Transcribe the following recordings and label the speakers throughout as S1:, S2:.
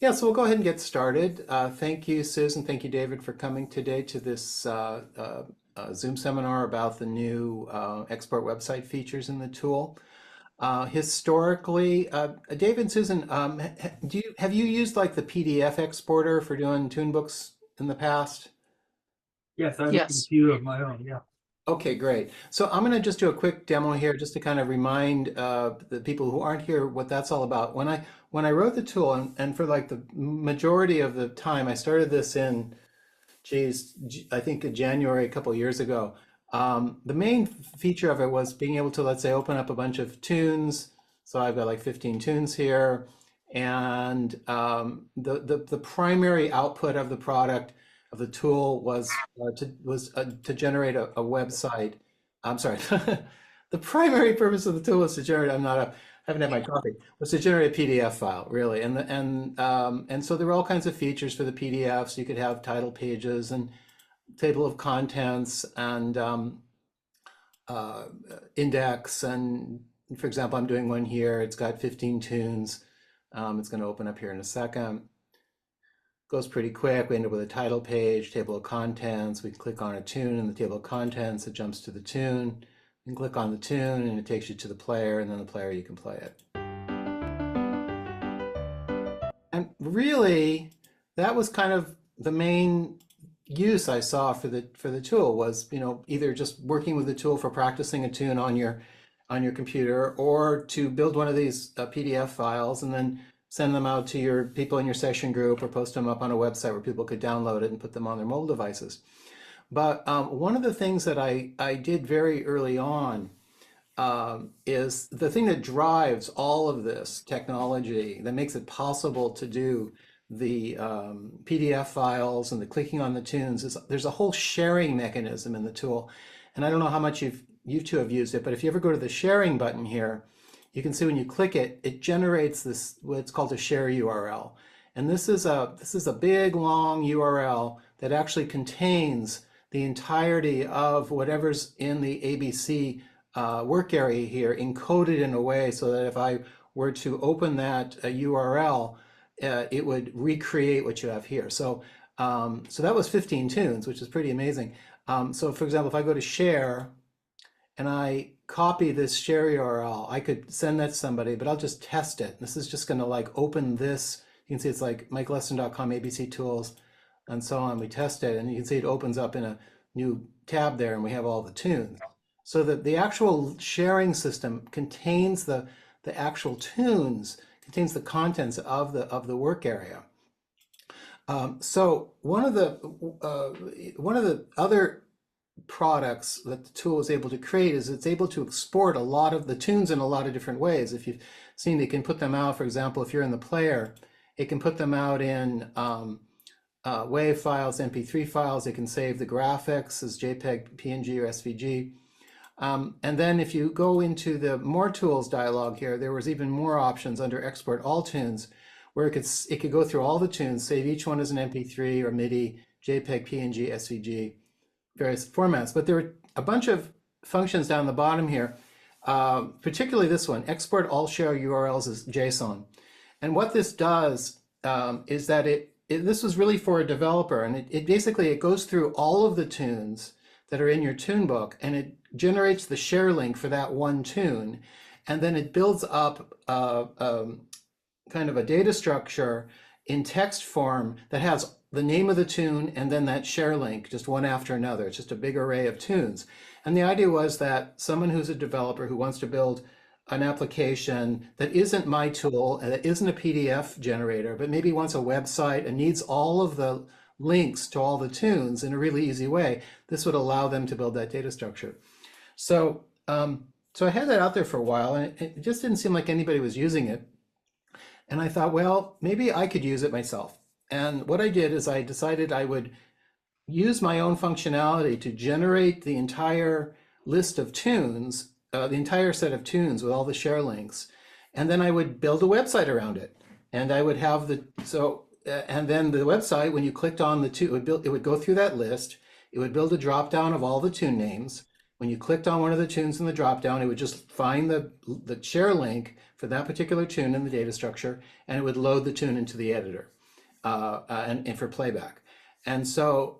S1: Yeah, so we'll go ahead and get started. Thank you, Susan. Thank you, David, for coming today to this Zoom seminar about the new export website features in the tool. Historically, David and Susan, have you used like the PDF exporter for doing Tunebooks in the past?
S2: Yes, I have a
S3: Yes.
S2: few of my own, yeah.
S1: Okay, great. So I'm going to just do a quick demo here just to kind of remind the people who aren't here what that's all about. When I wrote the tool, and for like the majority of the time, I started this in, I think in January a couple of years ago. The main feature of it was being able to, let's say, open up a bunch of tunes. So I've got like 15 tunes here. And the primary output of the product of the tool was to generate a website. I'm sorry. The primary purpose of the tool was to generate. I haven't had my coffee. Was to generate a PDF file, really. And so there were all kinds of features for the PDFs. You could have title pages and table of contents and index. And for example, I'm doing one here. It's got 15 tunes. It's going to open up here in a second. Goes pretty quick. We end up with a title page, table of contents. We can click on a tune in the table of contents. It jumps to the tune. You can click on the tune and it takes you to the player, and then the player you can play it. And really, that was kind of the main use I saw for the tool was, either just working with the tool for practicing a tune on your computer, or to build one of these PDF files and then send them out to your people in your session group, or post them up on a website where people could download it and put them on their mobile devices. But one of the things that I did very early on is the thing that drives all of this technology that makes it possible to do the PDF files and the clicking on the tunes is there's a whole sharing mechanism in the tool. And I don't know how much you two have used it, but if you ever go to the sharing button here, you can see when you click it, it generates this, what's called a share URL. And this is a big, long URL that actually contains the entirety of whatever's in the ABC work area here, encoded in a way so that if I were to open that URL, it would recreate what you have here. So that was 15 tunes, which is pretty amazing. So for example, if I go to share and I copy this share URL, I could send that to somebody, but I'll just test it. This is just going to like open this. You can see it's like mikelesson.com, ABC Tools, and so on. We test it, and you can see it opens up in a new tab there, and we have all the tunes. So that the actual sharing system contains the actual tunes, contains the contents of the work area. So one of the other products that the tool is able to create is it's able to export a lot of the tunes in a lot of different ways. If you've seen, it can put them out, for example, if you're in the player, it can put them out in WAV files, MP3 files. It can save the graphics as JPEG, PNG, or SVG. And then if you go into the More Tools dialog here, there was even more options under Export All Tunes, where it could go through all the tunes, save each one as an MP3 or MIDI, JPEG, PNG, SVG, various formats. But there were a bunch of functions down the bottom here, particularly this one, Export All Share URLs as JSON. And what this does is that this was really for a developer, and it basically goes through all of the tunes that are in your Tunebook, and it generates the share link for that one tune, and then it builds up kind of a data structure in text form that has the name of the tune and then that share link, just one after another. It's just a big array of tunes. And the idea was that someone who's a developer who wants to build an application that isn't my tool, that isn't a PDF generator, but maybe wants a website and needs all of the links to all the tunes in a really easy way, this would allow them to build that data structure. So I had that out there for a while, and it just didn't seem like anybody was using it. And I thought, well, maybe I could use it myself. And what I did is I decided I would use my own functionality to generate the entire list of tunes, the entire set of tunes with all the share links. And then I would build a website around it. And I would have and then the website, when you clicked on the tune, it would go through that list. It would build a drop down of all the tune names. when you clicked on one of the tunes in the dropdown, it would just find the share link for that particular tune in the data structure, and it would load the tune into the editor and for playback. And so,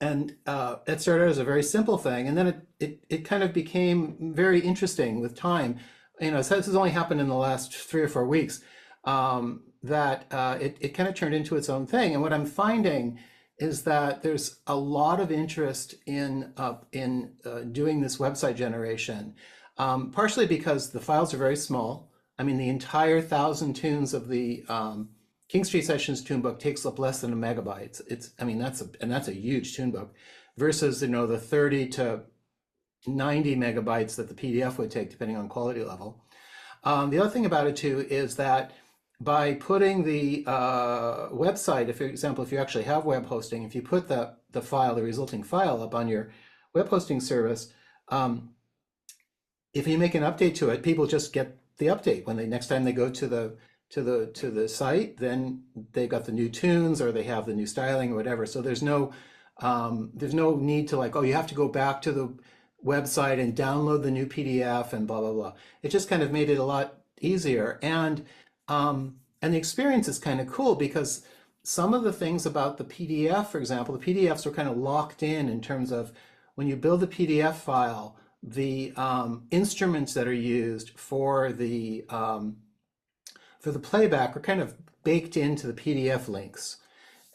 S1: it started as a very simple thing, and then it kind of became very interesting with time. This has only happened in the last 3 or 4 weeks, that it kind of turned into its own thing. And what I'm finding is that there's a lot of interest in doing this website generation, partially because the files are very small. I mean, the entire 1,000 tunes of the King Street Sessions Tunebook takes up less than a megabyte. That's a huge tunebook, versus the 30 to 90 megabytes that the PDF would take, depending on quality level. The other thing about it too is that by putting the website, for example, if you actually have web hosting, if you put the resulting file up on your web hosting service, if you make an update to it, people just get the update when next time they go to the site, then they've got the new tunes or they have the new styling or whatever. So there's no need to you have to go back to the website and download the new PDF and blah blah blah. It just kind of made it a lot easier, and the experience is kind of cool because some of the things about the PDF, for example, the PDFs are kind of locked in terms of when you build a PDF file, the instruments that are used for the playback are kind of baked into the PDF links.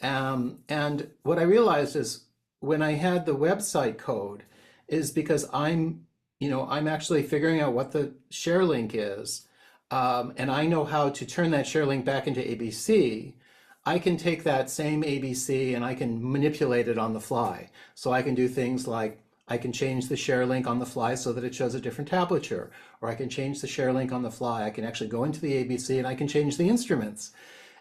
S1: And what I realized is when I had the website code is because I'm actually figuring out what the share link is, and I know how to turn that share link back into ABC. I can take that same ABC and I can manipulate it on the fly. So I can do things like I can change the share link on the fly so that it shows a different tablature, or I can change the share link on the fly. I can actually go into the ABC and I can change the instruments.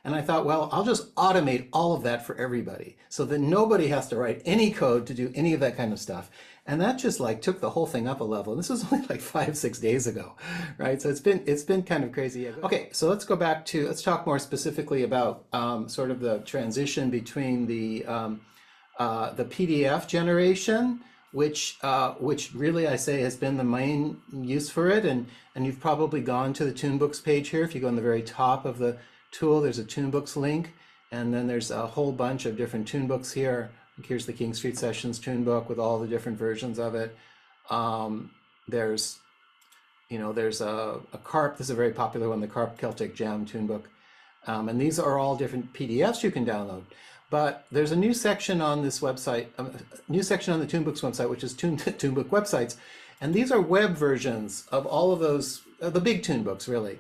S1: And I thought, well, I'll just automate all of that for everybody so that nobody has to write any code to do any of that kind of stuff. And that just took the whole thing up a level. And this was only 5-6 days ago, right? So it's been kind of crazy. Okay, so let's talk more specifically about sort of the transition between the PDF generation, which really I say has been the main use for it. And you've probably gone to the Tunebooks page here. If you go on the very top of the tool, there's a Tunebooks link, and then there's a whole bunch of different Tunebooks here. Here's the King Street Sessions Tunebook with all the different versions of it. There's a CARP. This is a very popular one, the CARP Celtic Jam Tunebook. And these are all different PDFs you can download. But there's a new section on this website, a new section on the Tunebooks website, which is Tunebook websites. And these are web versions of all of those, the big Tunebooks, really.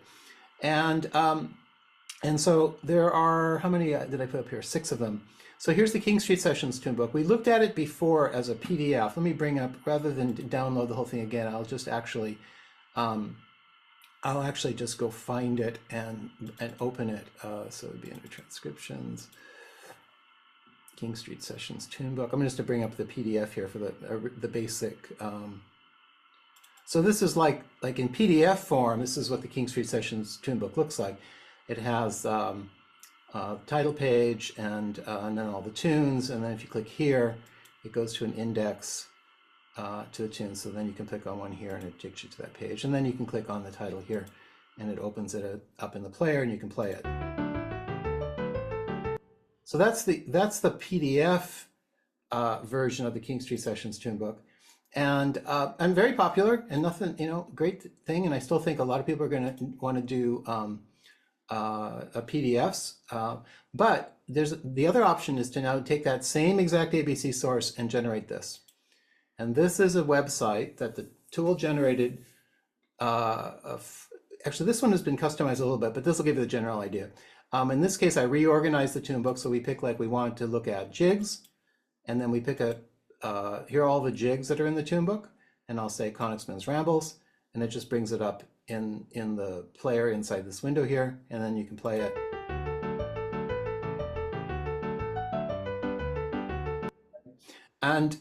S1: And so there are, how many did I put up here? 6 of them. So here's the King Street Sessions Tunebook. We looked at it before as a PDF. Let me bring up, rather than download the whole thing again, I'll just actually, just go find it and open it. So it would be under transcriptions, King Street Sessions Tunebook. I'm just to bring up the PDF here for the basic. So this is like in PDF form, this is what the King Street Sessions Tunebook looks like. It has title page and then all the tunes, and then if you click here, it goes to an index to the tunes. So then you can click on one here and it takes you to that page, and then you can click on the title here and it opens it up in the player and you can play it. So that's the PDF version of the King Street Sessions Tunebook, and very popular and nothing, great thing. And I still think a lot of people are going to want to do PDFs, but the other option is to now take that same exact ABC source and generate this. And this is a website that the tool generated. Actually, this one has been customized a little bit, but this will give you the general idea. In this case, I reorganized the Tunebook, so we pick we wanted to look at jigs, and then we pick here are all the jigs that are in the Tunebook, and I'll say Konigsman's Rambles, and it just brings it up in the player inside this window here, and then you can play it. And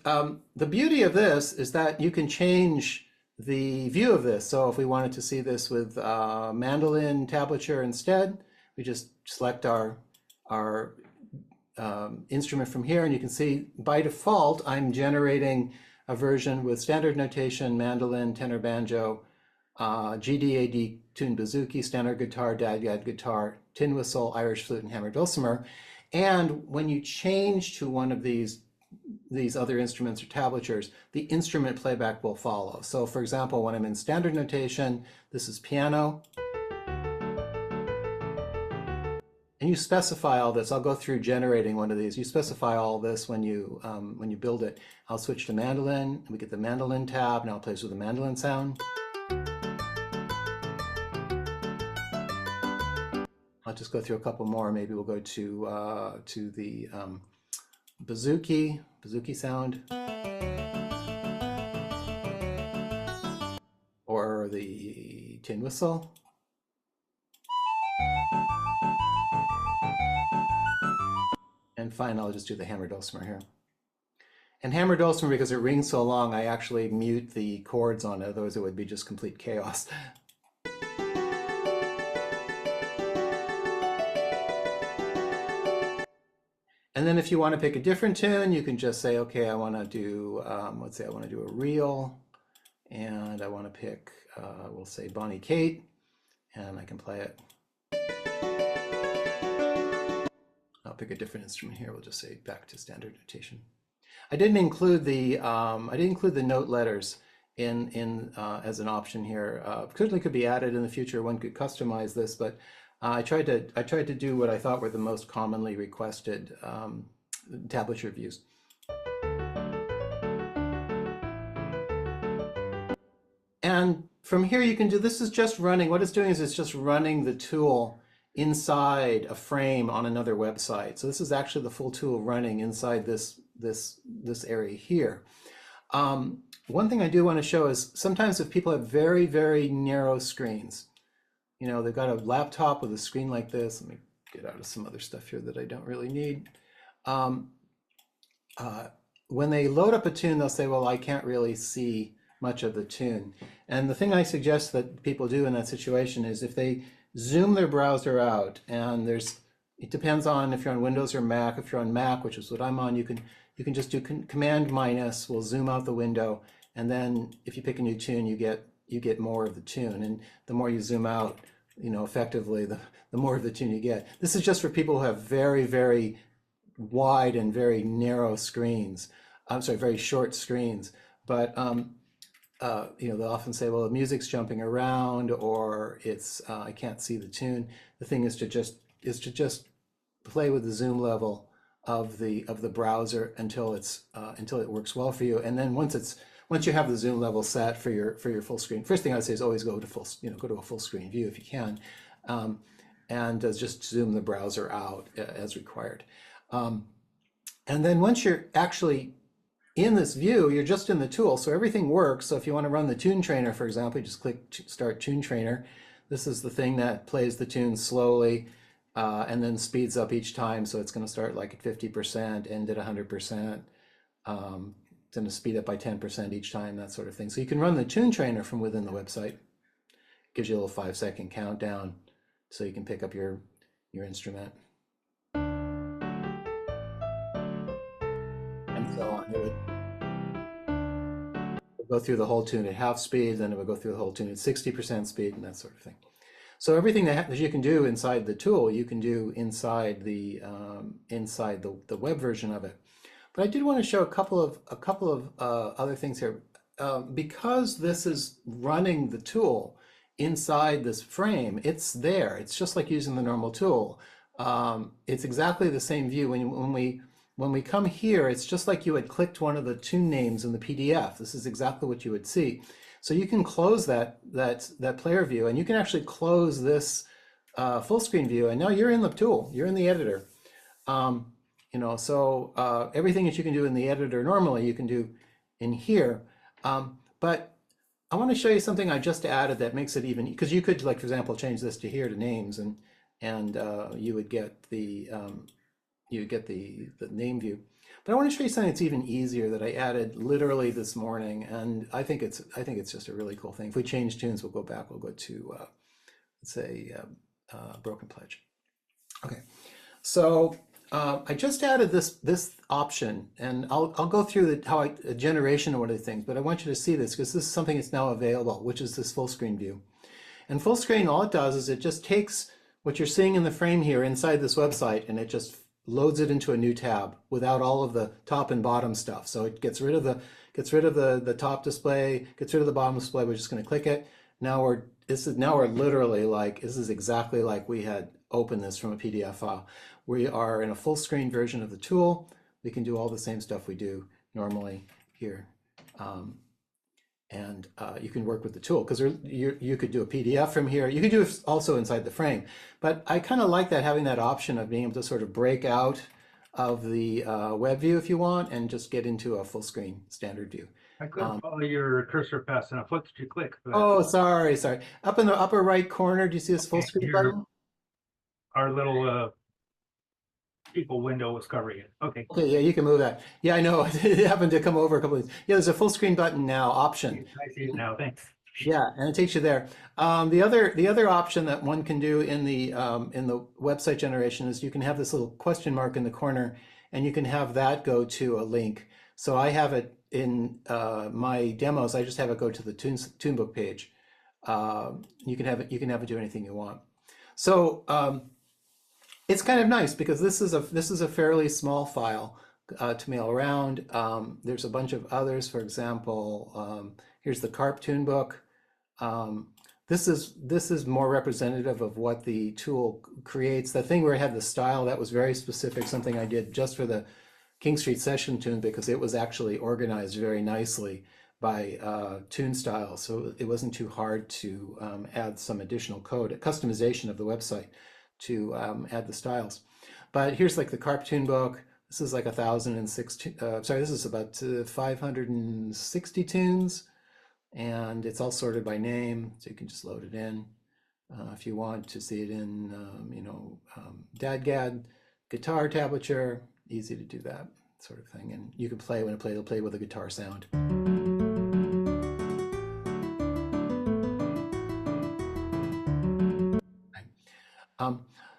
S1: the beauty of this is that you can change the view of this. So if we wanted to see this with mandolin tablature instead, we just select our instrument from here, and you can see by default I'm generating a version with standard notation, mandolin, tenor banjo, GDAD tuned bouzouki, standard guitar, dadgad guitar, tin whistle, Irish flute, and hammered dulcimer. And when you change to one of these other instruments or tablatures, the instrument playback will follow. So for example, when I'm in standard notation, this is piano. And you specify all this. I'll go through generating one of these. You specify all this when you build it. I'll switch to mandolin. We get the mandolin tab. Now it plays with the mandolin sound. I'll just go through a couple more. Maybe we'll go to the bouzouki sound, or the tin whistle. And fine, I'll just do the hammered dulcimer here. And hammered dulcimer, because it rings so long, I actually mute the chords on it, otherwise it would be just complete chaos. And then if you want to pick a different tune, you can just say, okay, I want to do, let's say I want to do a reel, and I want to pick, we'll say Bonnie Kate, and I can play it. I'll pick a different instrument here. We'll just say back to standard notation. I didn't include the note letters in as an option here. Certainly could be added in the future. One could customize this, but I tried to do what I thought were the most commonly requested tablature views. And from here you can do, this is just running, what it's doing is it's just running the tool inside a frame on another website. So this is actually the full tool running inside this area here. One thing I do want to show is sometimes if people have very, very narrow screens, you know, they've got a laptop with a screen like this. Let me get out of some other stuff here that I don't really need. When they load up a tune, they'll say, well, I can't really see much of the tune. And the thing I suggest that people do in that situation is if they zoom their browser out, and it depends on if you're on Windows or Mac. If you're on Mac, which is what I'm on, you can just do Command minus, will zoom out the window, and then if you pick a new tune, you get more of the tune. And the more you zoom out, you know, effectively, the more of the tune you get. This is just for people who have very, very wide and very narrow screens. I'm sorry, very short screens. But you know, they'll often say, well, the music's jumping around, or it's I can't see the tune. The thing is to just play with the zoom level of the browser until it works well for you. And then once you have the zoom level set for your full screen, first thing I'd say is always go to a full screen view if you can, and just zoom the browser out as required. And then once you're actually in this view, you're just in the tool, so everything works. So if you want to run the tune trainer, for example, you just click Start Tune Trainer. This is the thing that plays the tune slowly and then speeds up each time. So it's going to start like at 50%, end at 100%. It's going to speed up by 10% each time, that sort of thing. So you can run the tune trainer from within the website. It gives you a little 5-second countdown so you can pick up your instrument. And so on. It would go through the whole tune at half speed, then it would go through the whole tune at 60% speed, and that sort of thing. So everything that you can do inside the tool, you can do inside the web version of it. But I did want to show a couple of other things here. Because this is running the tool inside this frame, it's there. It's just like using the normal tool. It's exactly the same view. When we come here, it's just like you had clicked one of the tune names in the PDF. This is exactly what you would see. So you can close that player view, and you can actually close this full screen view, and now you're in the tool. You're in the editor. You know, so everything that you can do in the editor normally, you can do in here. But I want to show you something I just added that makes it even, because you could, like, for example, change this to here to names, and you would get the name view. But I want to show you something that's even easier that I added literally this morning, and I think it's just a really cool thing. If we change tunes, we'll go back. We'll go to let's say Broken Pledge. Okay, so I just added this option, and I'll go through a generation of one of the things, but I want you to see this because this is something that's now available, which is this full screen view. And full screen, all it does is it just takes what you're seeing in the frame here inside this website, and it just loads it into a new tab without all of the top and bottom stuff. So it gets rid of the top display, gets rid of the bottom display. We're just going to click it. Now we're literally like, this is exactly like we had opened this from a PDF file. We are in a full screen version of the tool. We can do all the same stuff we do normally here. And you can work with the tool because you could do a PDF from here. You could do it also inside the frame. But I kind of like that, having that option of being able to sort of break out of the web view if you want and just get into a full screen standard view.
S2: I couldn't follow your cursor fast enough. What did you click?
S1: Oh, sorry. Up in the upper right corner, do you see this full screen button?
S2: Our little people window was covering it. Okay.
S1: Okay, yeah, you can move that. Yeah, I know. It happened to come over a couple of times. Yeah, there's a full screen button now option.
S2: I see it now. Thanks.
S1: Yeah, and it takes you there. The other option that one can do in the website generation is you can have this little question mark in the corner, and you can have that go to a link. So I have it in my demos. I just have it go to the Tunebook page. You can have it do anything you want. So it's kind of nice because this is a fairly small file to mail around. There's a bunch of others. For example, here's the Carp Tunebook. This is more representative of what the tool creates. The thing where I had the style, that was very specific, something I did just for the King Street session tune because it was actually organized very nicely by tune style. So it wasn't too hard to add some additional code, a customization of the website to add the styles. But here's like the Carp Tunebook. This is like 1,006, sorry, this is about 560 tunes, and it's all sorted by name, so you can just load it in. If you want to see it in, DADGAD, guitar tablature, easy to do that sort of thing. And you can play when it'll play with a guitar sound.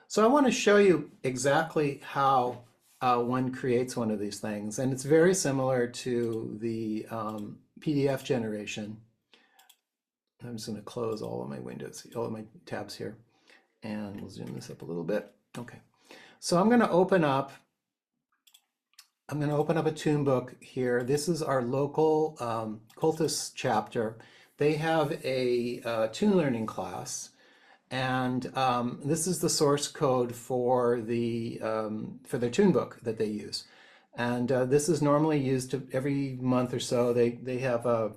S1: So I want to show you exactly how one creates one of these things, and it's very similar to the PDF generation. I'm just going to close all of my windows, all of my tabs here, and we'll zoom this up a little bit. Okay, so I'm going to open up a Tunebook here. This is our local Cultus chapter. They have a tune learning class. And this is the source code for their Tunebook that they use, and this is normally used every month or so. They have a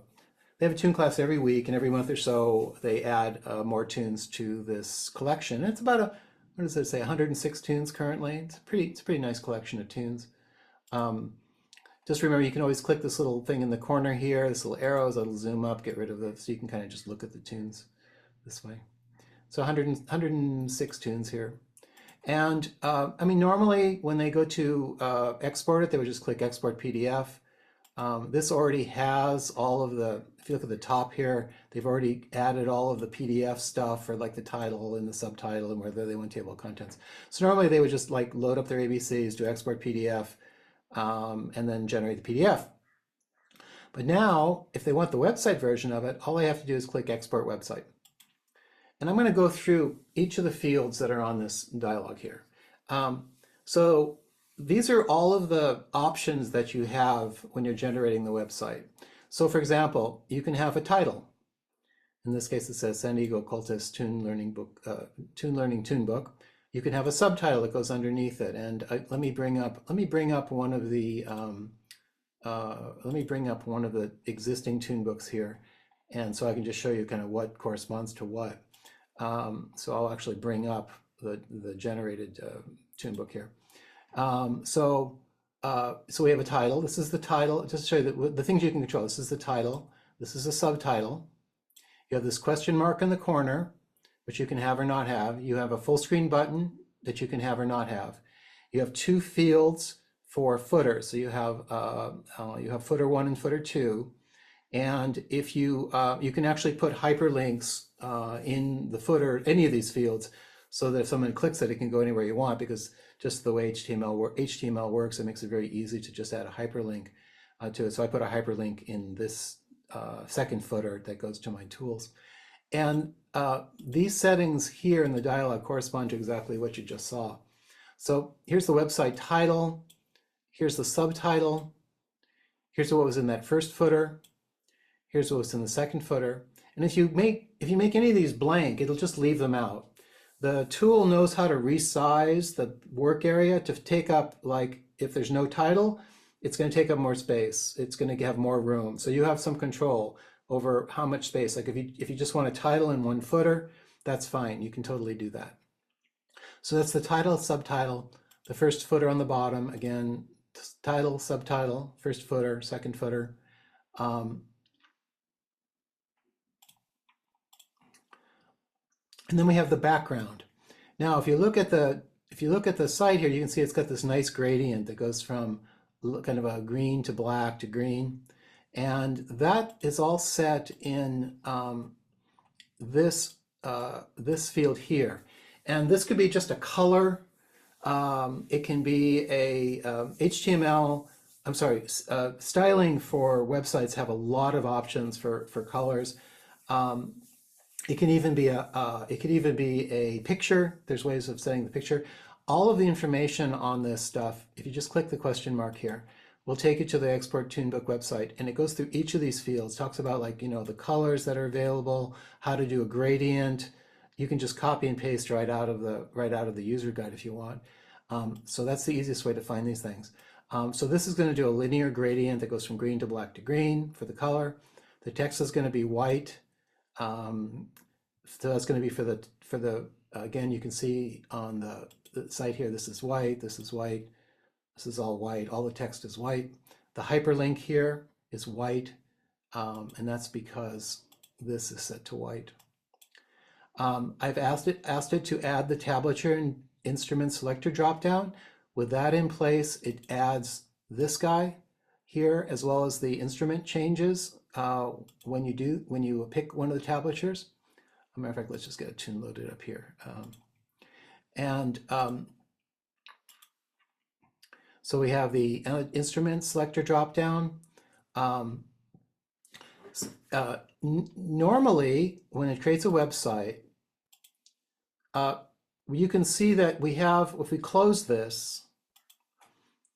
S1: tune class every week, and every month or so they add more tunes to this collection. And it's about what does it say, 106 tunes currently. It's a pretty nice collection of tunes. Just remember, you can always click this little thing in the corner here, this little arrows that'll zoom up, get rid of this, so you can kind of just look at the tunes this way. So 106 tunes here. And I mean, normally when they go to export it, they would just click Export PDF. This already has all of the, if you look at the top here, they've already added all of the PDF stuff for like the title and the subtitle and whether they want table of contents. So normally they would just like load up their ABCs, do Export PDF, and then generate the PDF. But now, if they want the website version of it, all they have to do is click Export Website. And I'm going to go through each of the fields that are on this dialog here. So these are all of the options that you have when you're generating the website. So for example, you can have a title. In this case, it says San Diego Cultus Tune Learning Tunebook. You can have a subtitle that goes underneath it. And let me bring up one of the existing Tunebooks here, and so I can just show you kind of what corresponds to what. So I'll actually bring up the generated Tunebook here. So we have a title. This is the title. Just to show you the things you can control. This is the title. This is a subtitle. You have this question mark in the corner, which you can have or not have. You have a full screen button that you can have or not have. You have two fields for footer. So you have footer 1 and footer 2. And if you can actually put hyperlinks in the footer, any of these fields. so that if someone clicks it, it can go anywhere you want, because just the way HTML works, it makes it very easy to just add a hyperlink to it. So I put a hyperlink in this second footer that goes to my tools. And these settings here in the dialog correspond to exactly what you just saw. So here's the website title, here's the subtitle, here's what was in that first footer, here's what was in the second footer. And if you make any of these blank, it'll just leave them out. The tool knows how to resize the work area to take up, like if there's no title, it's going to take up more space. It's going to have more room. So you have some control over how much space. Like if you just want a title in one footer, that's fine. You can totally do that. So that's the title, subtitle, the first footer on the bottom. Again, title, subtitle, first footer, second footer. And then we have the background. Now, if you look at the site here, you can see it's got this nice gradient that goes from kind of a green to black to green. And that is all set in this field here. And this could be just a color. It can be a HTML, I'm sorry, styling for websites have a lot of options for colors. It can even be a picture. There's ways of setting the picture. All of the information on this stuff, if you just click the question mark here, will take you to the Export Tunebook website, and it goes through each of these fields, talks about, like, the colors that are available, how to do a gradient. You can just copy and paste right out of the user guide if you want. So that's the easiest way to find these things. So this is going to do a linear gradient that goes from green to black to green for the color. The text is going to be white. So that's going to be for the again, you can see on the site here, this is white, this is white, this is all white, all the text is white. The hyperlink here is white, and that's because this is set to white. I've asked it to add the tablature and instrument selector dropdown. With that in place, it adds this guy here, as well as the instrument changes when you pick one of the tablatures. As a matter of fact, let's just get a tune loaded up here. So we have the instrument selector dropdown. Normally, when it creates a website, you can see that we have, if we close this,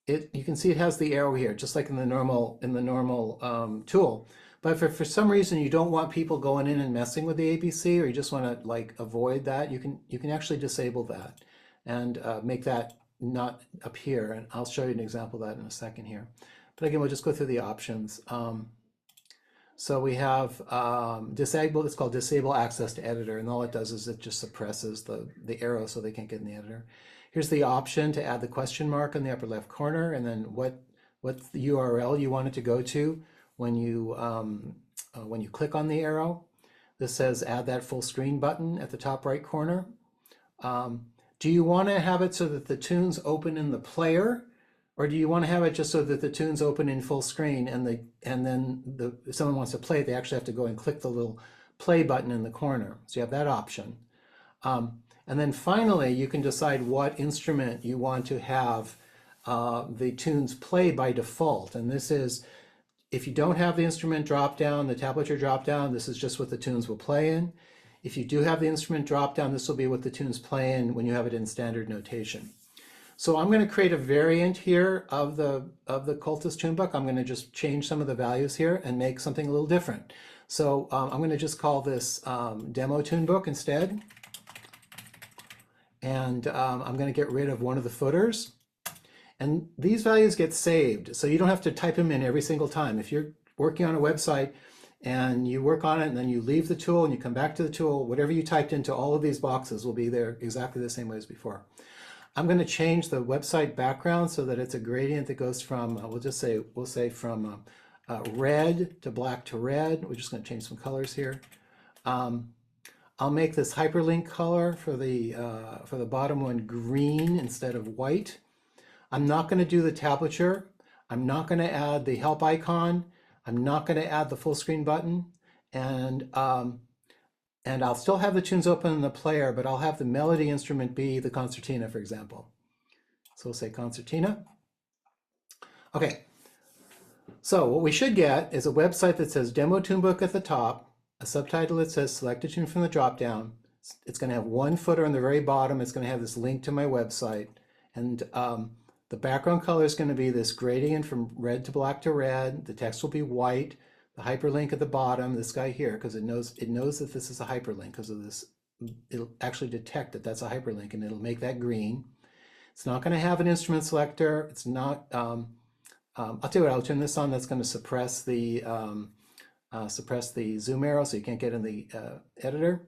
S1: you can see it has the arrow here, just like in the normal tool. But if for some reason you don't want people going in and messing with the ABC, or you just want to like avoid that, you can actually disable that and make that not appear. And I'll show you an example of that in a second here. But again, we'll just go through the options. So we have disable, it's called disable access to editor, and all it does is it just suppresses the arrow so they can't get in the editor. Here's the option to add the question mark in the upper left corner, and then what the URL you want it to go to when you click on the arrow. This says add that full screen button at the top right corner. Do you want to have it so that the tunes open in the player, or do you want to have it just so that the tunes open in full screen, and then if someone wants to play it, they actually have to go and click the little play button in the corner? So you have that option. And then finally, you can decide what instrument you want to have the tunes play by default. And this is, if you don't have the instrument drop down, the tablature drop down, this is just what the tunes will play in. If you do have the instrument drop down, this will be what the tunes play in when you have it in standard notation. So I'm going to create a variant here of the Cultist Tunebook. I'm going to just change some of the values here and make something a little different. So I'm going to just call this Demo Tunebook instead. And I'm going to get rid of one of the footers. And these values get saved, so you don't have to type them in every single time. If you're working on a website and you work on it and then you leave the tool and you come back to the tool, whatever you typed into all of these boxes will be there exactly the same way as before. I'm going to change the website background so that it's a gradient that goes from, we'll say from red to black to red. We're just going to change some colors here. I'll make this hyperlink color for the bottom one green instead of white. I'm not going to do the tablature. I'm not going to add the help icon. I'm not going to add the full screen button. And And I'll still have the tunes open in the player, but I'll have the melody instrument be the concertina, for example. So we'll say concertina. Okay, so what we should get is a website that says Demo Tunebook at the top, a subtitle that says Select a Tune from the dropdown. It's going to have one footer on the very bottom. It's going to have this link to my website. And the background color is going to be this gradient from red to black to red. The text will be white. The hyperlink at the bottom, this guy here, because it knows that this is a hyperlink because of this. It'll actually detect that that's a hyperlink and it'll make that green. It's not going to have an instrument selector. It's not, I'll tell you what, I'll turn this on. That's going to suppress the zoom arrow so you can't get in the editor.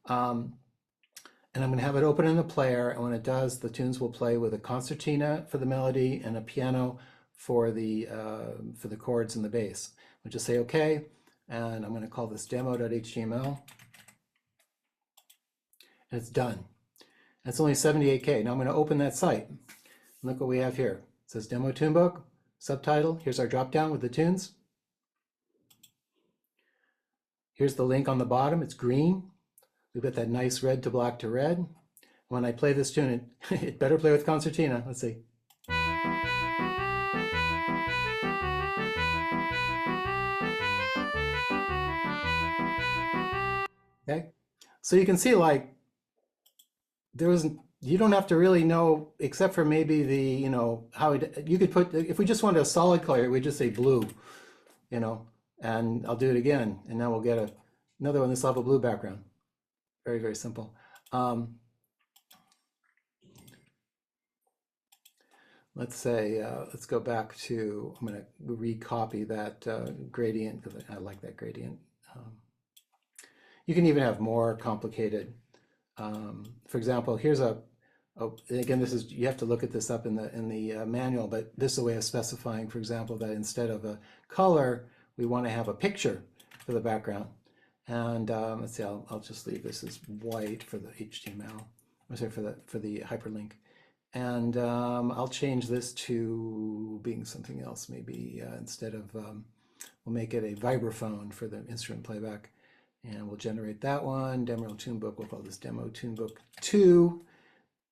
S1: And I'm going to have it open in the player, and when it does, the tunes will play with a concertina for the melody and a piano for the chords and the bass. I'll just say OK, and I'm going to call this demo.html, and it's done. And it's only 78K. Now I'm going to open that site. Look what we have here. It says Demo Tunebook, subtitle. Here's our drop-down with the tunes. Here's the link on the bottom. It's green. We've got that nice red to black to red. When I play this tune, it better play with concertina. Let's see. Okay, so you can see like you don't have to really know, except for maybe the, how you could put, if we just wanted a solid color, we'd just say blue, and I'll do it again, and now we'll get another one. This will have a blue background. Very, very simple. Let's say, let's go back to, I'm going to recopy that gradient because I like that gradient. You can even have more complicated. For example, here's again, this is, you have to look at this up in the manual, but this is a way of specifying, for example, that instead of a color, we want to have a picture for the background. And let's see, I'll just leave this as white for the HTML, or sorry, for the hyperlink. And I'll change this to being something else, maybe instead of, we'll make it a vibraphone for the instrument playback. And we'll generate that one, Demo Tunebook, we'll call this Demo Tunebook 2.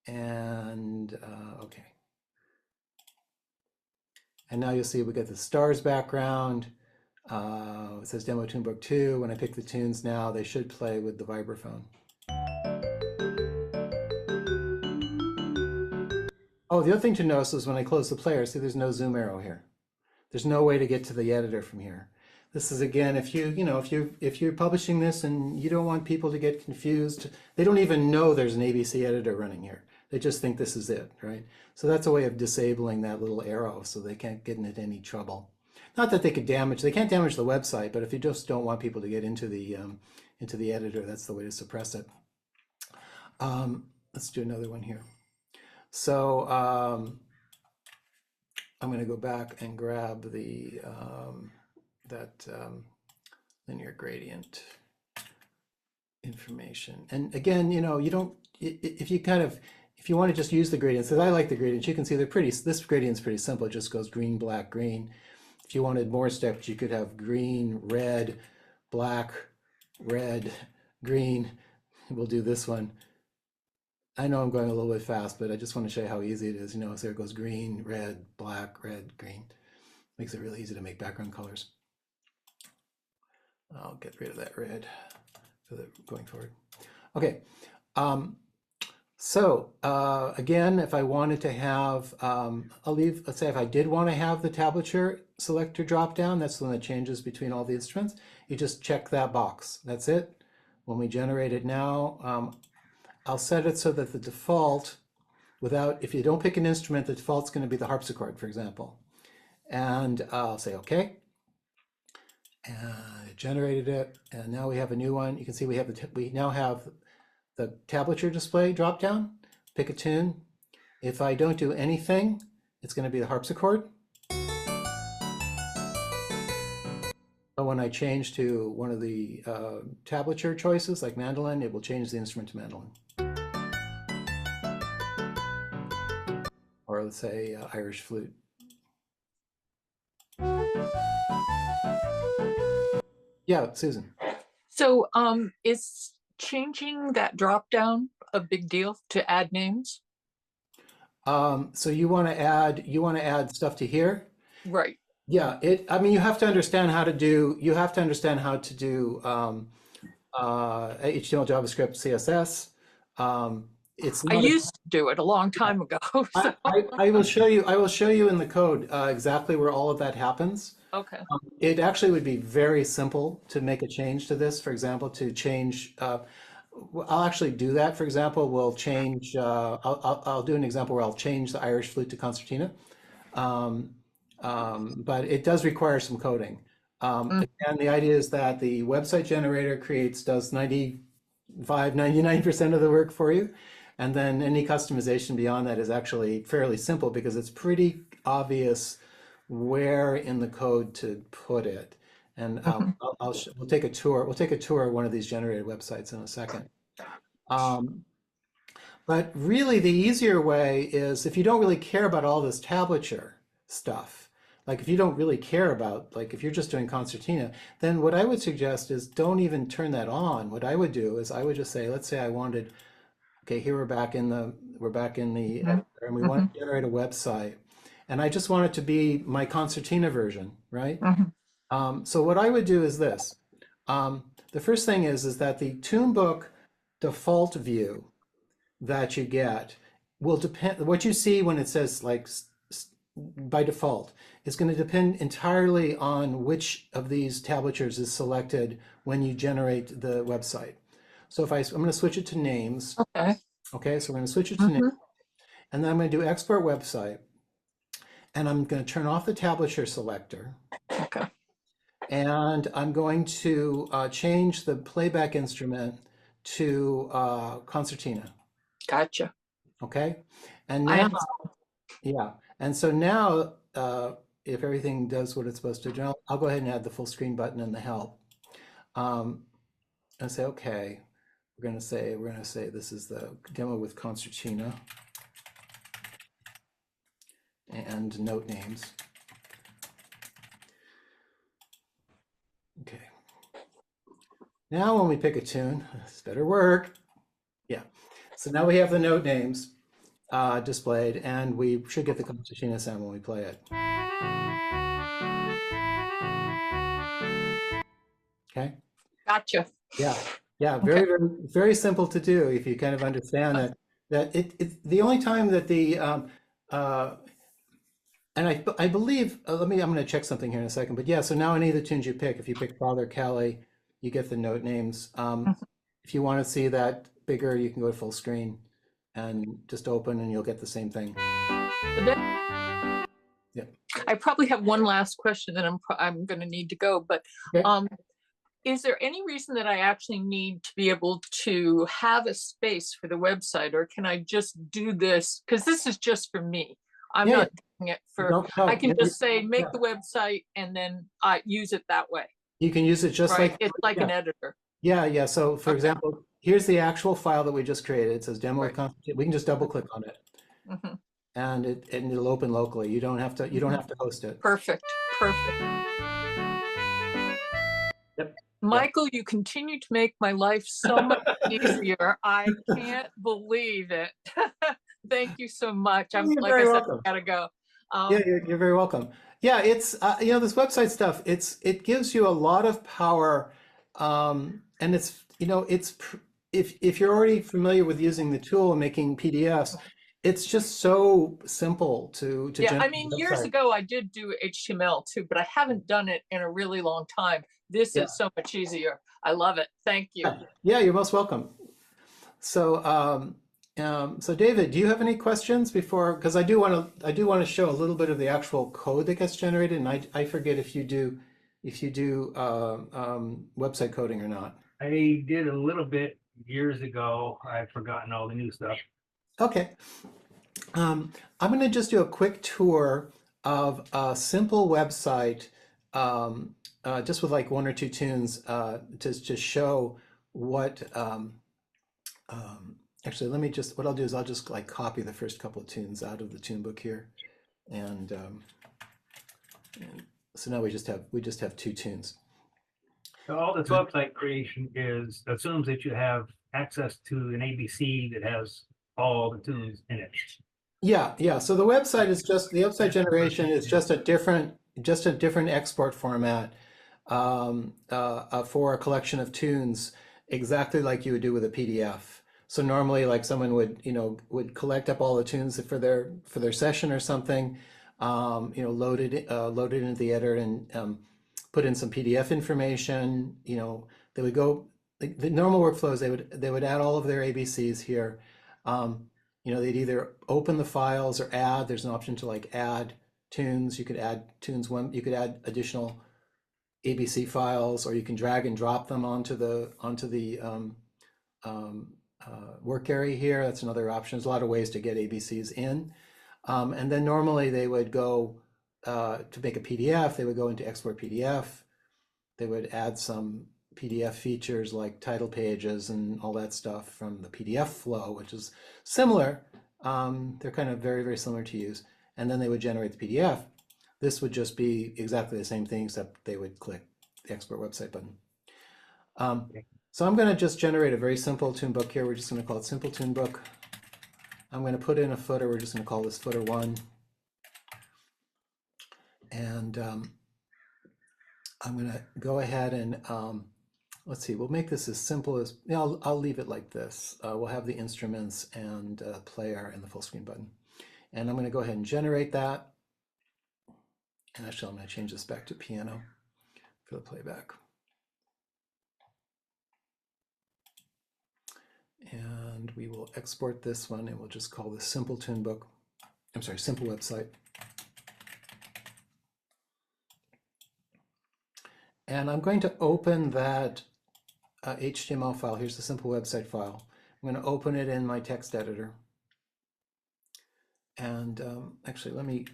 S1: And okay. And now you'll see we get the stars background. It says Demo Tunebook 2. When I pick the tunes now, they should play with the vibraphone. Oh, the other thing to notice is when I close the player, see there's no zoom arrow here. There's no way to get to the editor from here. This is, again, if you're publishing this and you don't want people to get confused, they don't even know there's an ABC editor running here. They just think this is it, right? So that's a way of disabling that little arrow so they can't get into any trouble. Not that they can't damage the website, but if you just don't want people to get into the editor, that's the way to suppress it. Let's do another one here. So I'm going to go back and grab the that linear gradient information. And again, you don't, if you want to just use the gradients, because I like the gradients, you can see this gradient's pretty simple. It just goes green, black, green. If you wanted more steps, you could have green, red, black, red, green. We'll do this one. I know I'm going a little bit fast, but I just want to show you how easy it is. So there goes green, red, black, red, green. Makes it really easy to make background colors. I'll get rid of that red for going forward. Okay. Again, if I wanted to have, let's say if I did want to have the tablature selector drop down, that's the one that changes between all the instruments. You just check that box. That's it. When we generate it now, I'll set it so that the default, if you don't pick an instrument, the default's going to be the harpsichord, for example. And I'll say OK. And it generated it. And now we have a new one. You can see we now have the tablature display drop down. Pick a tune. If I don't do anything, it's going to be the harpsichord. But when I change to one of the tablature choices, like mandolin, it will change the instrument to mandolin. Or let's say Irish flute. Yeah, Susan.
S3: So, is changing that drop down a big deal to add names?
S1: So you want to add stuff to here?
S3: Right.
S1: Yeah, I mean, you have to understand how to do, HTML, JavaScript, CSS. It's
S3: I
S1: not a,
S3: used to do it a long time ago. So,
S1: I will show you in the code exactly where all of that happens.
S3: okay.
S1: It actually would be very simple to make a change to this. For example, to change, I'll actually do that. For example, we'll change, I'll do an example where I'll change the Irish flute to concertina. Um, but it does require some coding.
S3: Mm,
S1: And the idea is that the website generator does 95, 99% of the work for you. And then any customization beyond that is actually fairly simple because it's pretty obvious where in the code to put it. And
S3: mhm.
S1: we'll take a tour. We'll take a tour of one of these generated websites in a second. Um, but really, the easier way is if you don't really care about all this tablature stuff, like if you don't really care about, like if you're just doing concertina, then what I would suggest is don't even turn that on. What I would do is I would just say, let's say I wanted, okay, here we're back in the
S3: Mhm.
S1: editor and we want
S3: Mhm.
S1: to generate a website. And I just want it to be my concertina version, right?
S3: Mhm.
S1: So what I would do is this. The first thing is that the Tunebook default view that you get will depend, what you see when it says like by default is going to depend entirely on which of these tablatures is selected when you generate the website. So I'm going to switch it to names.
S3: Okay.
S1: Okay, so we're going to switch it to names,
S3: Mhm.
S1: and then I'm going to do export website, and I'm going to turn off the tablature selector,
S3: Okay.
S1: and I'm going to change the playback instrument to concertina.
S3: Gotcha.
S1: Okay, and
S3: I
S1: now,
S3: am.
S1: yeah, and so now, if everything does what it's supposed to do, I'll go ahead and add the full screen button in the help, um, and say, okay, we're gonna say this is the demo with concertina and note names. Okay. Now when we pick a tune, this better work. Yeah. So now we have the note names displayed, and we should get the concertina sound when we play it. Okay.
S3: Gotcha.
S1: Yeah. Yeah.
S3: Okay.
S1: Very, very, very simple to do if you kind of understand that it the only time that uh, and I believe, I'm going to check something here in a second, but yeah, so now any of the tunes you pick, if you pick Father Kelly, you get the note names.
S3: Mhm.
S1: If you want to see that bigger, you can go to full screen and just open and you'll get the same thing.
S3: So then
S1: Yeah.
S3: I probably have one last question that I'm going to need to go, but
S1: Okay.
S3: um, is there any reason that I actually need to be able to have a space for the website, or can I just do this? Because this is just for me. I'm
S1: Yeah, yeah.
S3: not doing it for,
S1: No, no,
S3: I can just say,
S1: yeah.
S3: make the website and then I use it that way,
S1: You can use it just
S3: right?
S1: like,
S3: It's like
S1: yeah,
S3: an editor.
S1: yeah, yeah. So for
S3: Okay,
S1: example, here's the actual file that we just created. It says demo with
S3: right.
S1: content. We can just double click on it
S3: Mhm.
S1: and it'll open locally. You don't
S3: Mhm.
S1: have to host it.
S3: Perfect, perfect.
S1: Yep. Yep.
S3: Michael, you continue to make my life so much easier. I can't believe it. Thank you so much.
S1: You're
S3: Like I
S1: very
S3: said,
S1: welcome.
S3: I gotta go.
S1: Yeah,
S3: Um,
S1: you're very welcome. Yeah, it's this website stuff. It gives you a lot of power, and if you're already familiar with using the tool and making PDFs, it's just so simple to
S3: yeah, I
S1: generate
S3: mean,
S1: a
S3: years
S1: website.
S3: ago I did do HTML too, but I haven't done it in a really long time. This
S1: Yeah,
S3: is so much easier. I love it. Thank you.
S1: yeah, yeah. You're most welcome. So, so David, do you have any questions before? Because I do want to show a little bit of the actual code that gets generated, and I forget if you do website coding or not.
S2: I did a little bit years ago. I've forgotten all the new stuff.
S1: Okay, I'm going to just do a quick tour of a simple website, just with like one or two tunes, to show what. Actually, what I'll do is I'll just like copy the first couple of tunes out of the tune book here. And so now we just have two tunes.
S2: So all this website creation assumes that you have access to an ABC that has all the tunes in it.
S1: Yeah, yeah. So the website is just the website generation is just a different export format for a collection of tunes, exactly like you would do with a PDF. So normally, like someone would, would collect up all the tunes for their session or something, load it into the editor and put in some PDF information. They would go. The normal workflows, they would add all of their ABCs here. Um, they'd either open the files or add. There's an option to like add tunes. You could add tunes you could add additional ABC files, or you can drag and drop them onto the work area here. That's another option. There's a lot of ways to get ABCs in. And then normally they would go to make a PDF. They would go into export PDF. They would add some PDF features like title pages and all that stuff from the PDF flow, which is similar. They're kind of very, very similar to use. And then they would generate the PDF. This would just be exactly the same thing, except they would click the export website button. So I'm going to just generate a very simple Tunebook here. We're just going to call it Simple Tunebook. I'm going to put in a footer. We're just going to call this footer 1. And I'm going to go ahead and let's see, we'll make this as simple as, I'll leave it like this. We'll have the instruments and player and the full screen button. And I'm going to go ahead and generate that. And actually, I'm going to change this back to piano for the playback. And we will export this one and we'll just call this Simple Tunebook. I'm sorry, Simple Website. And I'm going to open that HTML file. Here's the Simple Website file. I'm going to open it in my text editor. And actually, let me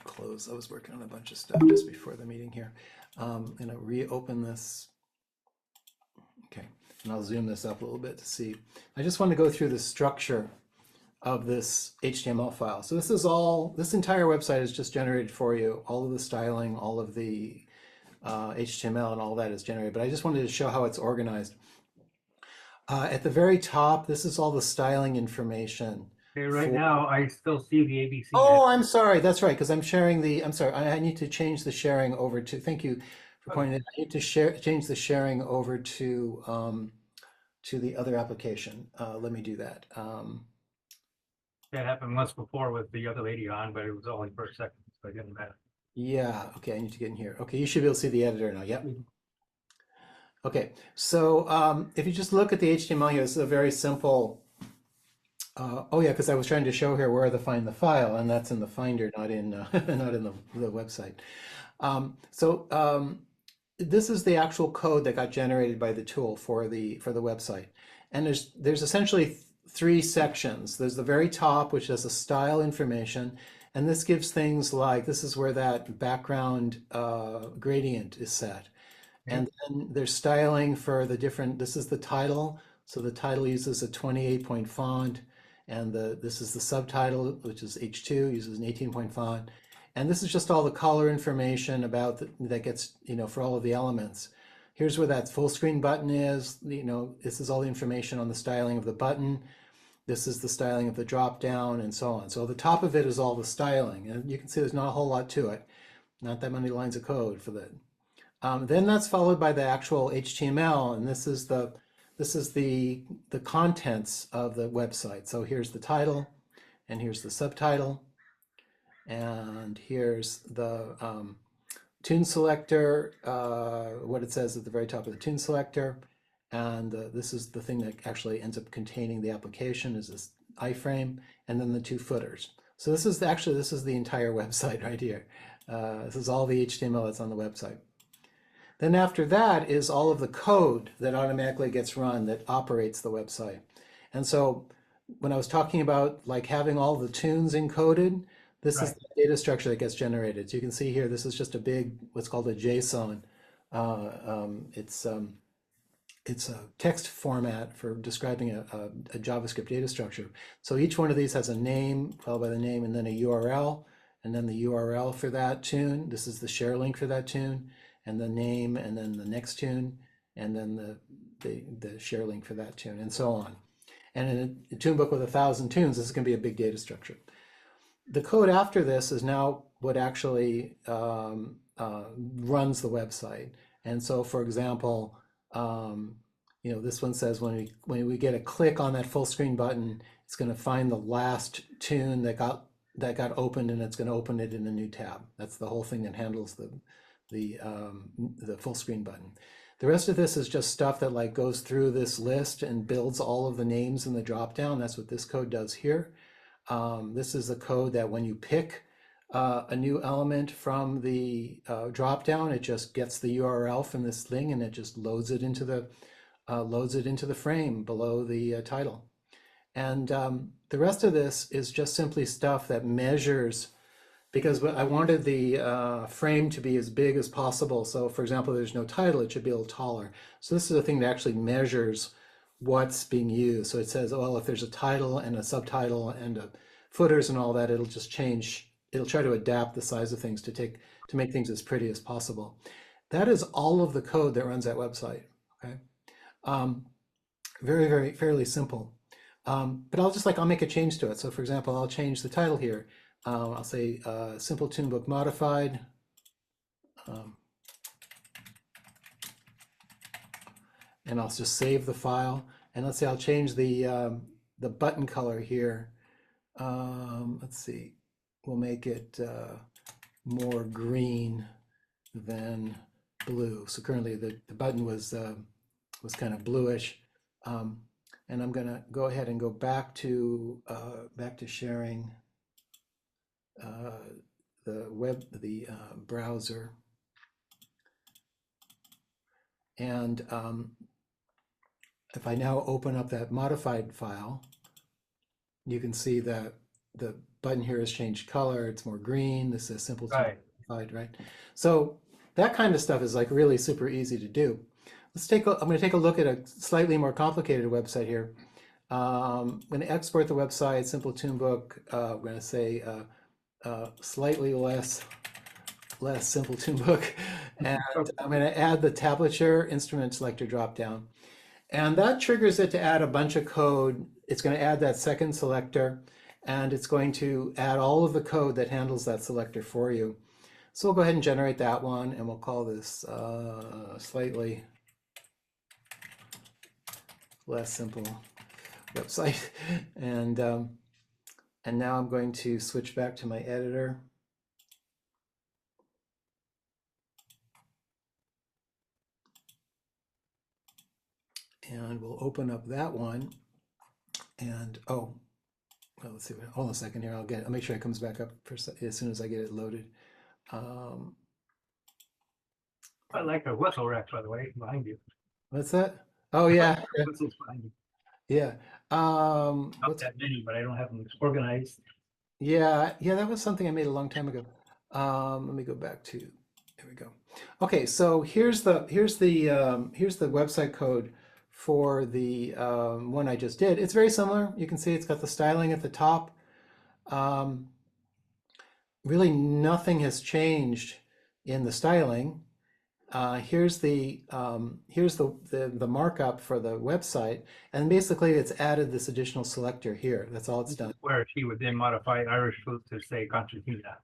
S1: close. I was working on a bunch of stuff just before the meeting here. I'm going to reopen this. Okay, and I'll zoom this up a little bit to see. I just want to go through the structure of this HTML file. So this entire website is just generated for you. All of the styling, all of the HTML and all that is generated. But I just wanted to show how it's organized. At the very top, this is all the styling information.
S2: Okay, right now I still see the ABC.
S1: Oh, I'm sorry. That's right, because I'm sharing the. I'm sorry. I need to change the sharing over to. Thank you for pointing it. I need to change the sharing over to the other application. Let me do that.
S2: That happened once before with the other lady on, but it was only for a second, so it didn't matter.
S1: Yeah. Okay. I need to get in here. Okay. You should be able to see the editor now. Yep. Okay. So if you just look at the HTML here, this is a very simple. Oh yeah, because I was trying to show here where to find the file, and that's in the Finder, not in not in the website. This is the actual code that got generated by the tool for the website, and there's essentially 3 sections. There's the very top, which has the style information, and this gives things like this is where that background gradient is set, and then there's styling for the different. This is the title, so the title uses a 28-point font. And this is the subtitle, which is H2, uses an 18-point font. And this is just all the color information about that gets, for all of the elements. Here's where that full screen button is. This is all the information on the styling of the button. This is the styling of the drop down and so on. So the top of it is all the styling. And you can see there's not a whole lot to it. Not that many lines of code for that. Then that's followed by the actual HTML. And this is the contents of the website. So here's the title, and here's the subtitle, and here's the tune selector, what it says at the very top of the tune selector, and this is the thing that actually ends up containing the application is this iframe, and then the 2 footers. So this is the entire website right here. This is all the HTML that's on the website. Then after that is all of the code that automatically gets run that operates the website. And so when I was talking about like having all the tunes encoded, this is the data structure that gets generated. So you can see here, this is just a big, what's called a JSON. It's a text format for describing a JavaScript data structure. So each one of these has a name, followed by the name, and then a URL, and then the URL for that tune. This is the share link for that tune, and the name, and then the next tune, and then the share link for that tune, and so on. And in a tune book with 1,000 tunes, this is going to be a big data structure. The code after this is now what actually runs the website. And so, for example, this one says when we get a click on that full screen button, it's going to find the last tune that got opened, and it's going to open it in a new tab. That's the whole thing that handles the full screen button. The rest of this is just stuff that like goes through this list and builds all of the names in the dropdown. That's what this code does here. This is the code that when you pick a new element from the dropdown, it just gets the URL from this thing and it just loads it into the frame below the title. And the rest of this is just simply stuff that measures, because I wanted the frame to be as big as possible. So for example, there's no title, it should be a little taller. So this is a thing that actually measures what's being used. So it says, well, if there's a title and a subtitle and footers and all that, it'll just change. It'll try to adapt the size of things to make things as pretty as possible. That is all of the code that runs that website. Okay, very, very fairly simple. But I'll make a change to it. So for example, I'll change the title here. I'll say simple Tunebook modified. And I'll just save the file. And let's say I'll change the button color here. Let's see, we'll make it more green than blue. So currently the button was kind of bluish. And I'm gonna go ahead and go back to sharing the browser. And if I now open up that modified file, you can see that the button here has changed color. It's more green. This is simple modified, right? So that kind of stuff is like really super easy to do. I'm going to take a look at a slightly more complicated website here. I'm going to export the website, simple Tunebook. I'm going to say slightly less simple Tunebook, and I'm going to add the tablature instrument selector dropdown, and that triggers it to add a bunch of code. It's going to add that second selector, and it's going to add all of the code that handles that selector for you. So we'll go ahead and generate that one, and we'll call this slightly less simple website. And now I'm going to switch back to my editor. And we'll open up that one. And well, let's see. Hold on a second here. I'll make sure it comes back up as soon as I get it loaded.
S2: I like a whistle rack, by the way, behind you.
S1: What's that? Oh yeah.
S2: Whistles behind you.
S1: Yeah.
S2: Not that many, but I don't have them organized.
S1: Yeah, that was something I made a long time ago. Let me go back to, there we go. Okay, so here's the website code for the one I just did. It's very similar. You can see it's got the styling at the top. Really nothing has changed in the styling. Here's the markup for the website, and basically it's added this additional selector here. That's all it's done.
S2: Where she would then modify Irish flute to say concertina.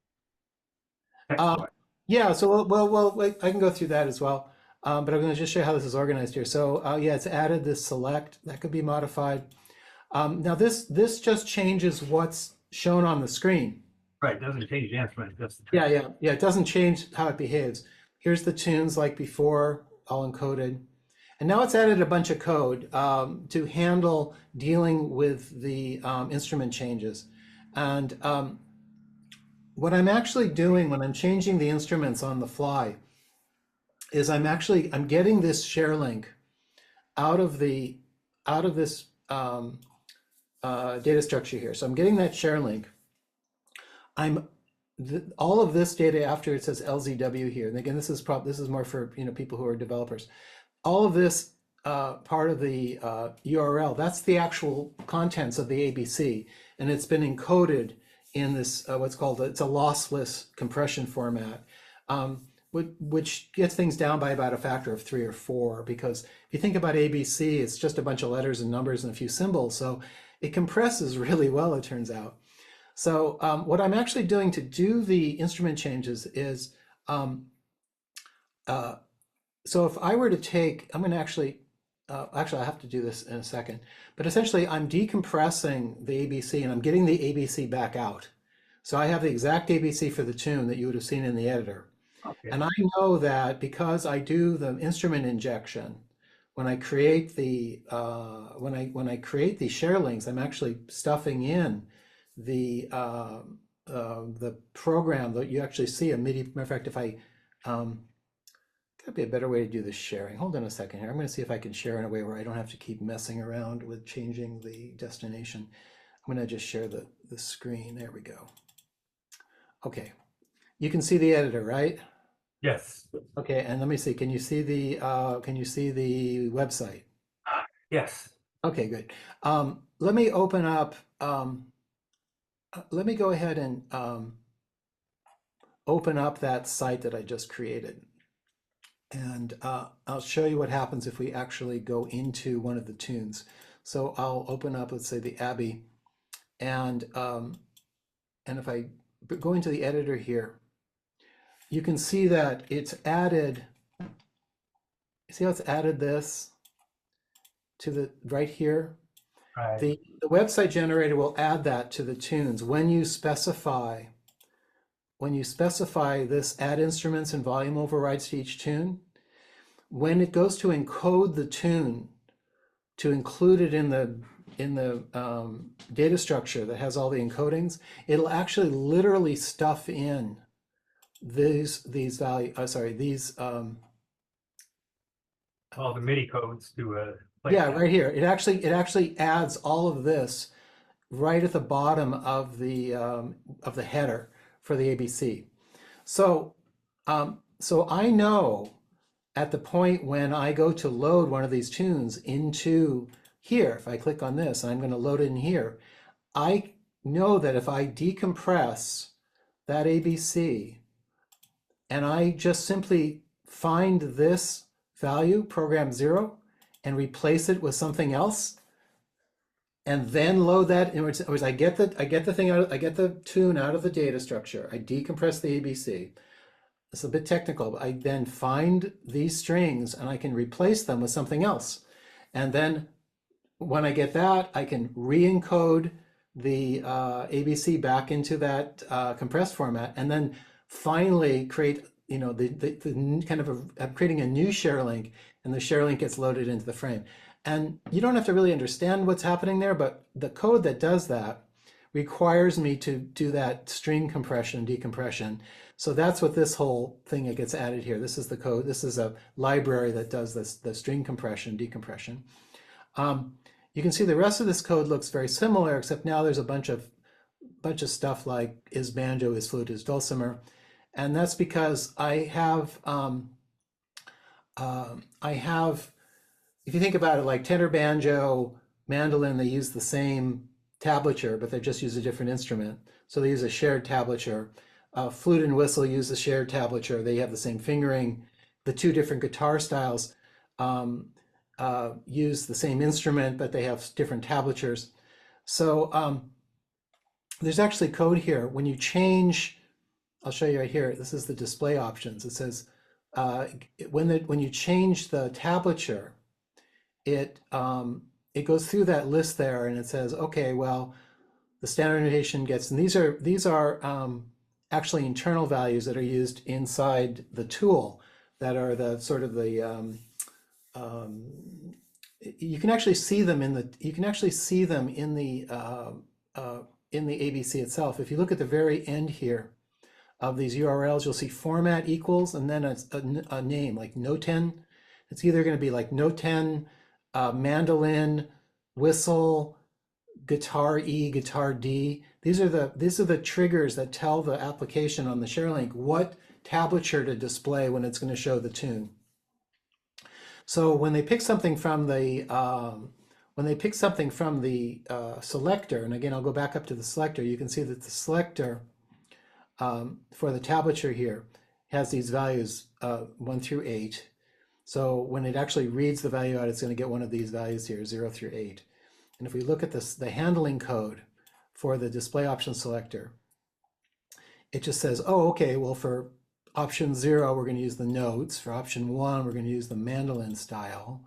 S1: Yeah, so well, I can go through that as well, but I'm going to just show you how this is organized here. So yeah, it's added this select that could be modified. Now this just changes what's shown on the screen.
S2: Right, doesn't change the instrument. Just
S1: Yeah. It doesn't change how it behaves. Here's the tunes like before, all encoded. And now it's added a bunch of code to handle dealing with the instrument changes. And what I'm actually doing when I'm changing the instruments on the fly is I'm getting this share link out of this data structure here. So I'm getting that share link. All of this data after it says LZW here, and again, this is more for people who are developers. All of this part of the URL, that's the actual contents of the ABC, and it's been encoded in this it's a lossless compression format. which gets things down by about a factor of 3 or 4, because if you think about ABC, it's just a bunch of letters and numbers and a few symbols. So it compresses really well, it turns out. So what I'm actually doing to do the instrument changes is, so if I were to take, I'm going to actually I have to do this in a second, but essentially I'm decompressing the ABC and I'm getting the ABC back out. So I have the exact ABC for the tune that you would have seen in the editor.
S2: Okay.
S1: And I know that because I do the instrument injection, when I create the when I create the share links, I'm actually stuffing in the program that you actually see a MIDI. Matter of fact, if I could be a better way to do this sharing. Hold on a second here. I'm going to see if I can share in a way where I don't have to keep messing around with changing the destination. I'm going to just share the screen. There we go. Okay. You can see the editor, right?
S2: Yes.
S1: Okay, and let me see. Can you see the website?
S2: Yes.
S1: Okay, good. Let me open up. Let me go ahead and open up that site that I just created. And I'll show you what happens if we actually go into one of the tunes. So I'll open up, let's say, the Abbey, and if I go into the editor here, you can see that it's added. You see how it's added this to the right here?
S2: Right.
S1: The website generator will add that to the tunes when you specify this add instruments and volume overrides to each tune. When it goes to encode the tune to include it in the data structure that has all the encodings, it'll actually literally stuff in these value.
S2: All the MIDI codes to
S1: Yeah, right here. It actually adds all of this right at the bottom of the header for the ABC. So so I know at the point when I go to load one of these tunes into here, if I click on this, I'm going to load it in here. I know that if I decompress that ABC and I just simply find this value, program 0, and replace it with something else, and then load that. In other words, I get the thing out. I get the tune out of the data structure. I decompress the ABC. It's a bit technical, but I then find these strings and I can replace them with something else. And then when I get that, I can re-encode the ABC back into that compressed format, and then finally create, the kind of I'm creating a new share link, and the share link gets loaded into the frame. And you don't have to really understand what's happening there, but the code that does that requires me to do that string compression, decompression. So that's what this whole thing that gets added here. This is the code. This is a library that does this, the string compression, decompression. You can see the rest of this code looks very similar, except now there's a bunch of stuff like is banjo, is flute, is dulcimer. And that's because I have, if you think about it, like tenor, banjo, mandolin, they use the same tablature, but they just use a different instrument. So they use a shared tablature. Flute and whistle use a shared tablature. They have the same fingering. The two different guitar styles use the same instrument, but they have different tablatures. So there's actually code here. When you change, I'll show you right here. This is the display options. It says when you change the tablature, it goes through that list there, and it says, okay, well, the standard notation gets, and these are actually internal values that are used inside the tool that are the sort of the you can actually see them in the ABC itself. If you look at the very end here of these URLs, you'll see format equals and then a name like Noten. It's either going to be like Noten, mandolin, whistle, guitar E, guitar D. These are the triggers that tell the application on the share link what tablature to display when it's going to show the tune. So when they pick something from the selector, and again I'll go back up to the selector, you can see that the selector for the tablature here has these values 1 through 8. So when it actually reads the value out, it's going to get one of these values here, 0 through 8. And if we look at this, the handling code for the display option selector, it just says, oh, okay, well, for option 0, we're going to use the notes. For option 1, we're going to use the mandolin style.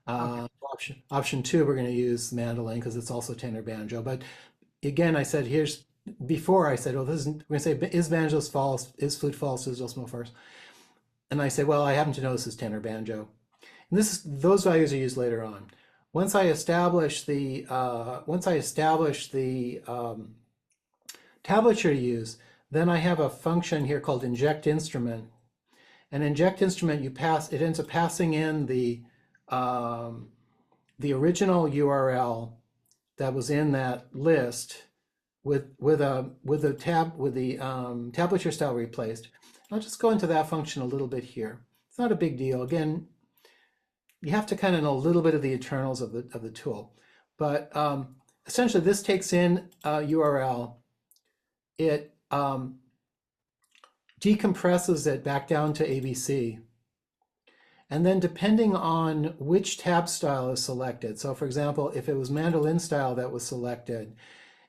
S1: Option 2, we're going to use mandolin because it's also tenor banjo. But again, I said, before I said, well, this is, we're going to say, is banjos false? Is flute false? Is dulcimer false? And I say, well, I happen to know this is tenor banjo. And those values are used later on. Once I establish the tablature to use, then I have a function here called inject instrument. And inject instrument, it ends up passing in the original URL that was in that list with the tablature style replaced. I'll just go into that function a little bit here. It's not a big deal. Again, you have to kind of know a little bit of the internals of the tool, but essentially this takes in a URL. It decompresses it back down to ABC. And then depending on which tab style is selected, so for example, if it was mandolin style that was selected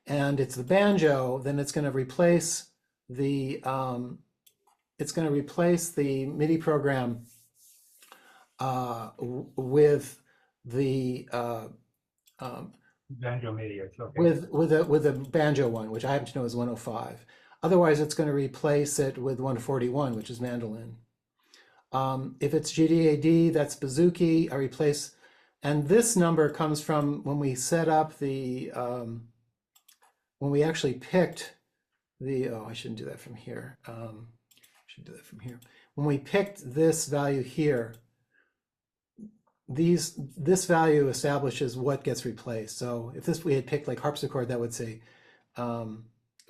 S1: and it's the banjo, then it's going to replace the MIDI program with the
S2: banjo MIDI. Okay.
S1: with a banjo one, which I happen to know is 105. Otherwise, it's going to replace it with 141, which is mandolin. If it's GDAD, that's bouzouki. I replace, and this number comes from when we set up the when we actually picked the. Oh, I shouldn't do that from here. Should do that from here. When we picked this value here, this value establishes what gets replaced. So if we had picked like harpsichord, that would say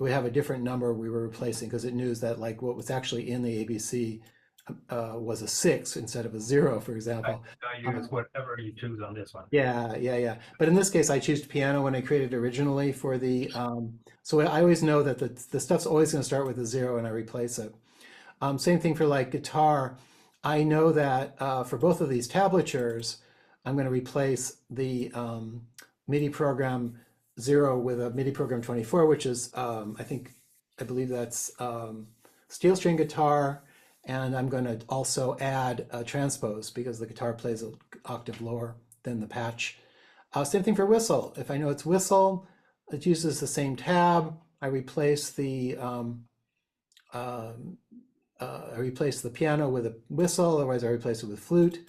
S1: we have a different number we were replacing because it knew that like what was actually in the ABC was a 6 instead of a 0, for example.
S2: I use whatever you choose on this one.
S1: Yeah. But in this case, I choose piano when I created originally for the. So I always know that the stuff's always going to start with a 0 and I replace it. Same thing for like guitar. I know that for both of these tablatures, I'm going to replace the MIDI program 0 with a MIDI program 24, which is, I believe that's steel string guitar. And I'm going to also add a transpose because the guitar plays an octave lower than the patch. Same thing for whistle. If I know it's whistle, it uses the same tab. I replace the piano with a whistle, otherwise I replace it with flute.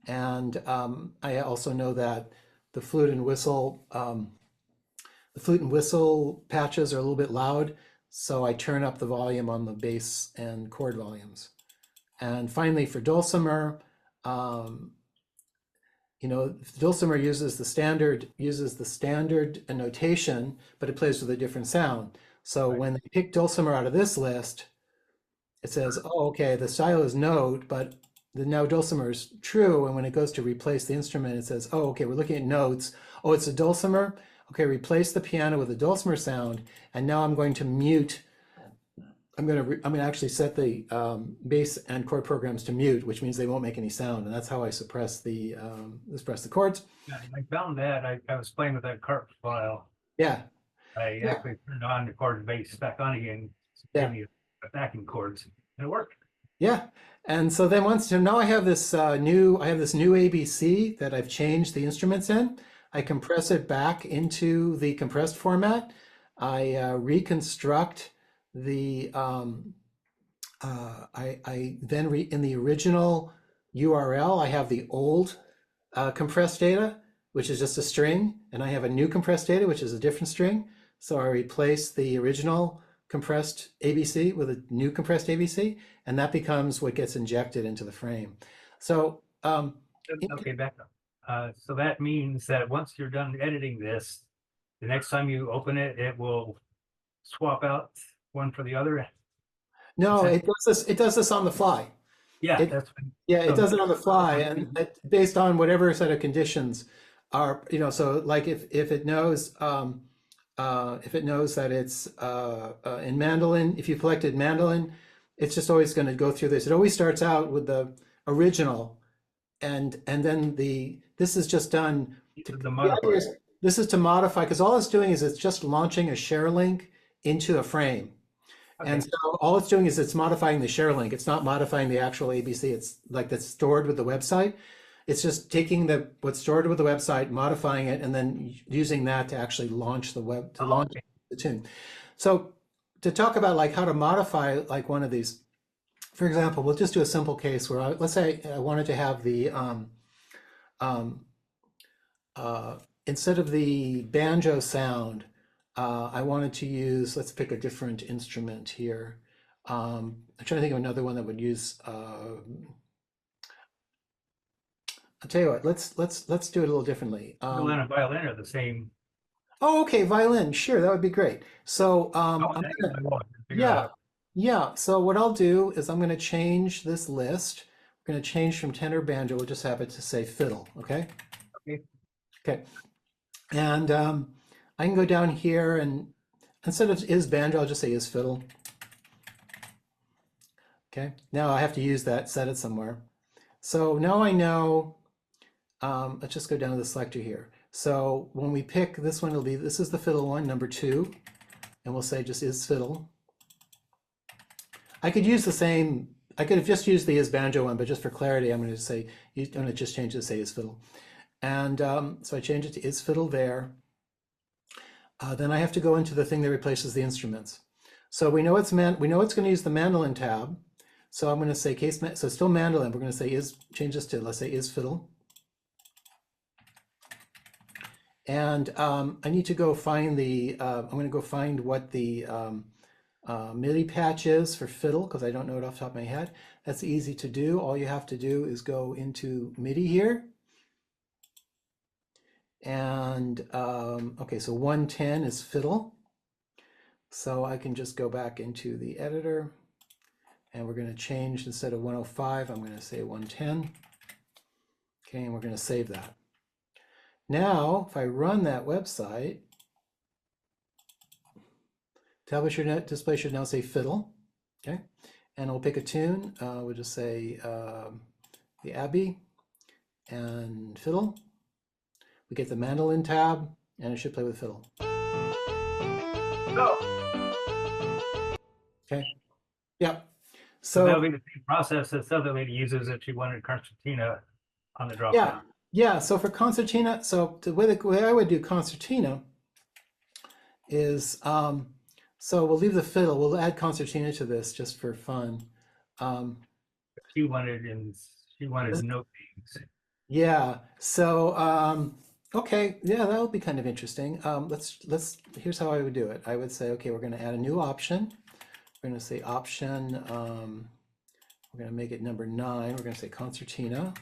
S1: And I also know that the flute and whistle patches are a little bit loud, so I turn up the volume on the bass and chord volumes. And finally, for dulcimer, dulcimer uses the standard notation, but it plays with a different sound. So when they pick dulcimer out of this list, it says, oh, okay, the style is note, but now dulcimer is true. And when it goes to replace the instrument, it says, oh, okay, we're looking at notes. Oh, it's a dulcimer. Okay, replace the piano with a dulcimer sound. And now I'm going to mute. I'm going to actually set the bass and chord programs to mute, which means they won't make any sound. And that's how I suppress the chords.
S2: Yeah, I found that I was playing with that carp file.
S1: Yeah.
S2: I actually turned on the chord bass back on again. Gave me backing chords, and it worked.
S1: Yeah, and so then now I have this new ABC that I've changed the instruments in. I compress it back into the compressed format. I reconstruct the in the original URL I have the old compressed data, which is just a string, and I have a new compressed data, which is a different string. So I replace the original compressed ABC with a new compressed ABC, and that becomes what gets injected into the frame. So
S2: okay, back up. So that means that once you're done editing this, the next time you open it, it will swap out one for the other.
S1: No, it does this on the fly.
S2: Yeah,
S1: it does it on the fly, and based on whatever set of conditions are, so like if it knows that it's in mandolin, if you collected mandolin, it's just always going to go through this. It always starts out with the original, and then this is just done.
S2: The modifier.
S1: This is to modify, because all it's doing is it's just launching a share link into a frame.
S2: Okay.
S1: And so all it's doing is it's modifying the share link. It's not modifying the actual ABC. It's like that's stored with the website. It's just taking what's stored with the website, modifying it, and then using that to actually launch the launch the tune. So to talk about like how to modify like one of these, for example, we'll just do a simple case where let's say I wanted to have the instead of the banjo sound, I wanted to use, let's pick a different instrument here. I'm trying to think of another one that would use, I'll tell you what, let's do it a little differently.
S2: Violin and violin are the same.
S1: Oh, okay, violin, sure, that would be great. So yeah, so what I'll do is I'm gonna change this list. We're gonna change from tenor banjo, we'll just have it to say fiddle, okay? Okay. And I can go down here and instead of is banjo, I'll just say is fiddle. Okay, now I have to use that, set it somewhere. So now I know, let's just go down to the selector here. So when we pick this one, this is the fiddle one, number 2, and we'll say just is fiddle. I could use the same, I could have just used the is banjo one, but just for clarity, I'm going to say, I'm going to just change it to say is fiddle. And so I change it to is fiddle there. Then I have to go into the thing that replaces the instruments. So we know it's going to use the mandolin tab. So I'm going to say so still mandolin. We're going to say change this to, let's say is fiddle. And I need to go find I'm going to go find what the MIDI patch is for fiddle, because I don't know it off the top of my head. That's easy to do. All you have to do is go into MIDI here. And okay, so 110 is fiddle. So I can just go back into the editor and we're going to change, instead of 105, I'm going to say 110. Okay, and we're going to save that. Now, if I run that website, tablature display should now say fiddle. Okay, and we'll pick a tune. We'll just say the Abbey and fiddle. We get the mandolin tab, and it should play with fiddle. Okay. Yep.
S2: So that'll be the same process that the other lady uses if she wanted concertina on the drop down.
S1: Yeah. So for concertina, so the way I would do concertina is so we'll leave the fiddle. We'll add concertina to this just for fun.
S2: She wanted note names.
S1: Yeah. So okay, yeah, that'll be kind of interesting. Here's how I would do it. I would say, okay, we're going to add a new option. We're going to say option, we're going to make it number 9. We're going to say concertina.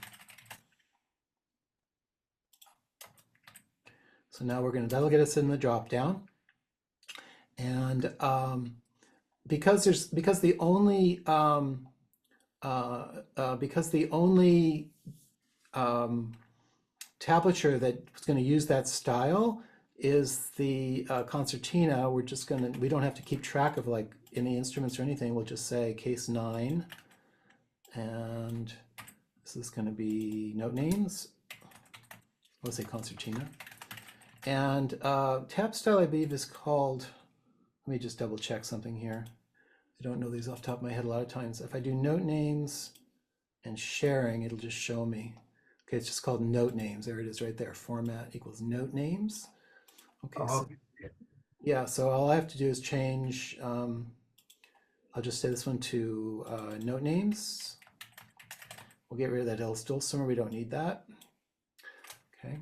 S1: So now that'll get us in the drop down. And because the only tablature that's going to use that style is the concertina, we don't have to keep track of like any instruments or anything. We'll just say case 9, and this is going to be note names. We'll say concertina. And tab style, I believe, is called, let me just double check something here. I don't know these off the top of my head a lot of times. If I do note names and sharing, it'll just show me. Okay, it's just called note names. There it is right there. Format equals note names. Okay, so, yeah, so all I have to do is change, I'll just say this one to note names. We'll get rid of that Dulcimer. We don't need that. Okay.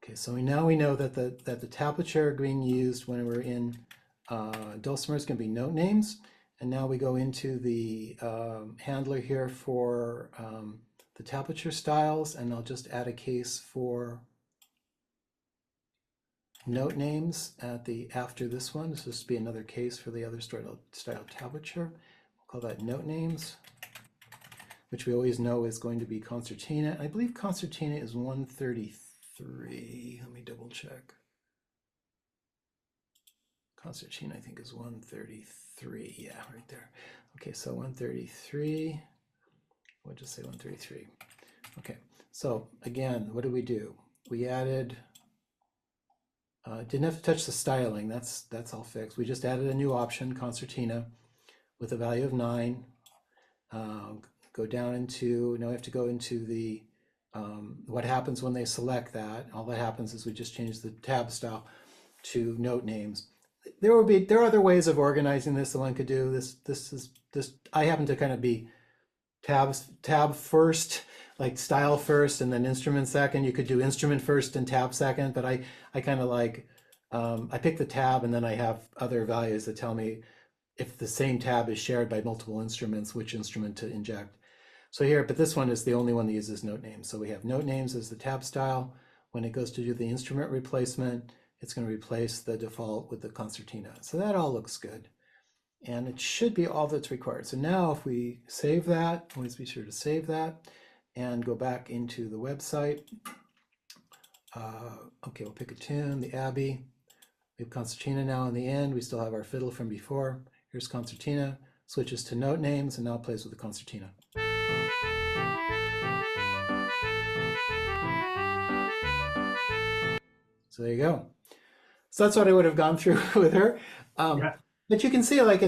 S1: Okay, so now we know that the tablature being used when we're in Dulcimer is going to be note names. And now we go into the handler here for the tablature styles, and I'll just add a case for note names after this one. This will just be another case for the other style tablature. We'll call that note names, which we always know is going to be concertina. I believe concertina is 133. Let me double check. concertina, I think, is 133. Yeah, right there. Okay, so 133. We'll just say 133. Okay, so again, what did we do? We added, didn't have to touch the styling. That's all fixed. We just added a new option, concertina, with a value of 9. Go down into, now we have to go into the, what happens when they select that. All that happens is we just change the tab style to note names. There are other ways of organizing this that one could do. This I happen to kind of be tab first, like style first, and then instrument second. You could do instrument first and tab second, but I kind of like, I pick the tab and then I have other values that tell me if the same tab is shared by multiple instruments, which instrument to inject. So here, but this one is the only one that uses note names. So we have note names as the tab style. When it goes to do the instrument replacement, it's going to replace the default with the concertina. So that all looks good. And it should be all that's required. So now if we save that, always be sure to save that and go back into the website. Okay, we'll pick a tune, the Abbey. We have concertina now in the end. We still have our fiddle from before. Here's concertina, switches to note names, and now plays with the concertina. So there you go. So that's what I would have gone through with her.
S2: Yeah.
S1: But you can see, like,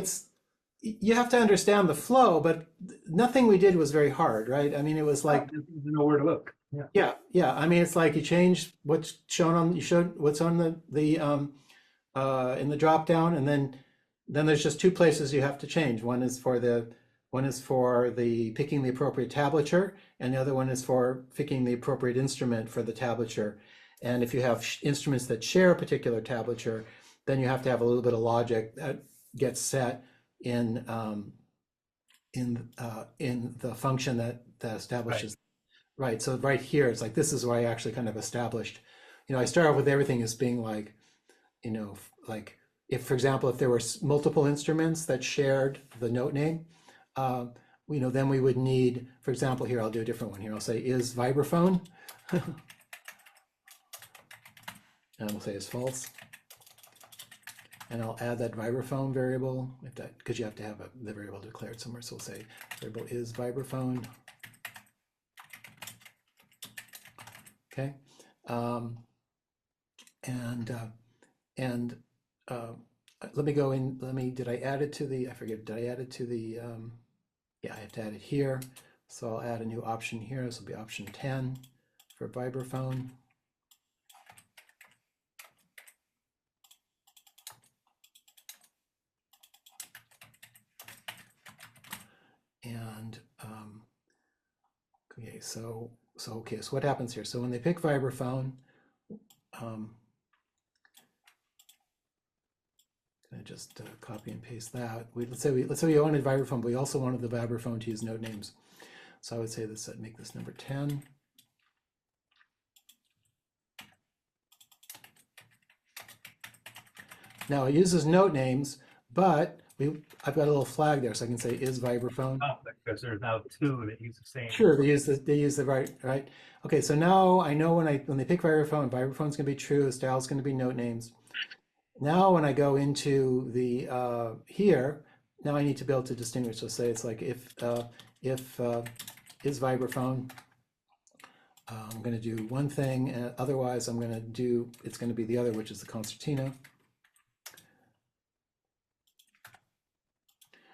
S1: you have to understand the flow, but nothing we did was very hard, right? I mean, it was like,
S2: You know where to look. Yeah.
S1: yeah. I mean, it's like you change what's shown on, you showed what's on the in the drop down, and then there's just 2 places you have to change. One is for the picking the appropriate tablature, and the other one is for picking the appropriate instrument for the tablature. And if you have instruments that share a particular tablature, then you have to have a little bit of logic that gets set in the function that establishes. Right. So right here, it's like, this is where I actually kind of established, I start off with everything as being like, like if, for example, if there were multiple instruments that shared the note name, then we would need, for example, here, I'll do a different one here. I'll say is vibraphone. And we'll say is false. And I'll add that vibraphone variable, because you have to have the variable declared somewhere. So we'll say variable is vibraphone. Okay. Let me go in, did I add it to the, I forget, did I add it to the, yeah, I have to add it here. So I'll add a new option here. This will be option 10 for vibraphone. And okay, so what happens here? So when they pick vibraphone, can I just copy and paste that? Let's say we wanted vibraphone, but we also wanted the vibraphone to use note names. So I would say this, make this number 10. Now it uses note names, but I've got a little flag there, so I can say is vibraphone.
S2: Oh, because there's now 2 that use the same.
S1: Sure, they use the right. Okay, so now I know when they pick vibraphone's going to be true, the style's going to be note names. Now when I go into the here, now I need to be able to distinguish. So say it's like if is vibraphone, I'm going to do one thing, and otherwise it's going to be the other, which is the concertina.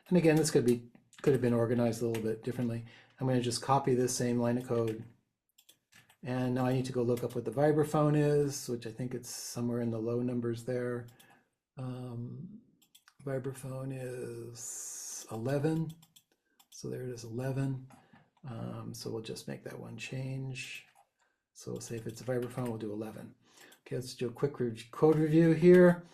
S1: And again, this could have been organized a little bit differently. I'm going to just copy this same line of code. And now I need to go look up what the vibraphone is, which I think it's somewhere in the low numbers there. Vibraphone is 11. So there it is, 11. So we'll just make that one change. So we'll say if it's a vibraphone, we'll do 11. Okay, let's do a quick code review here.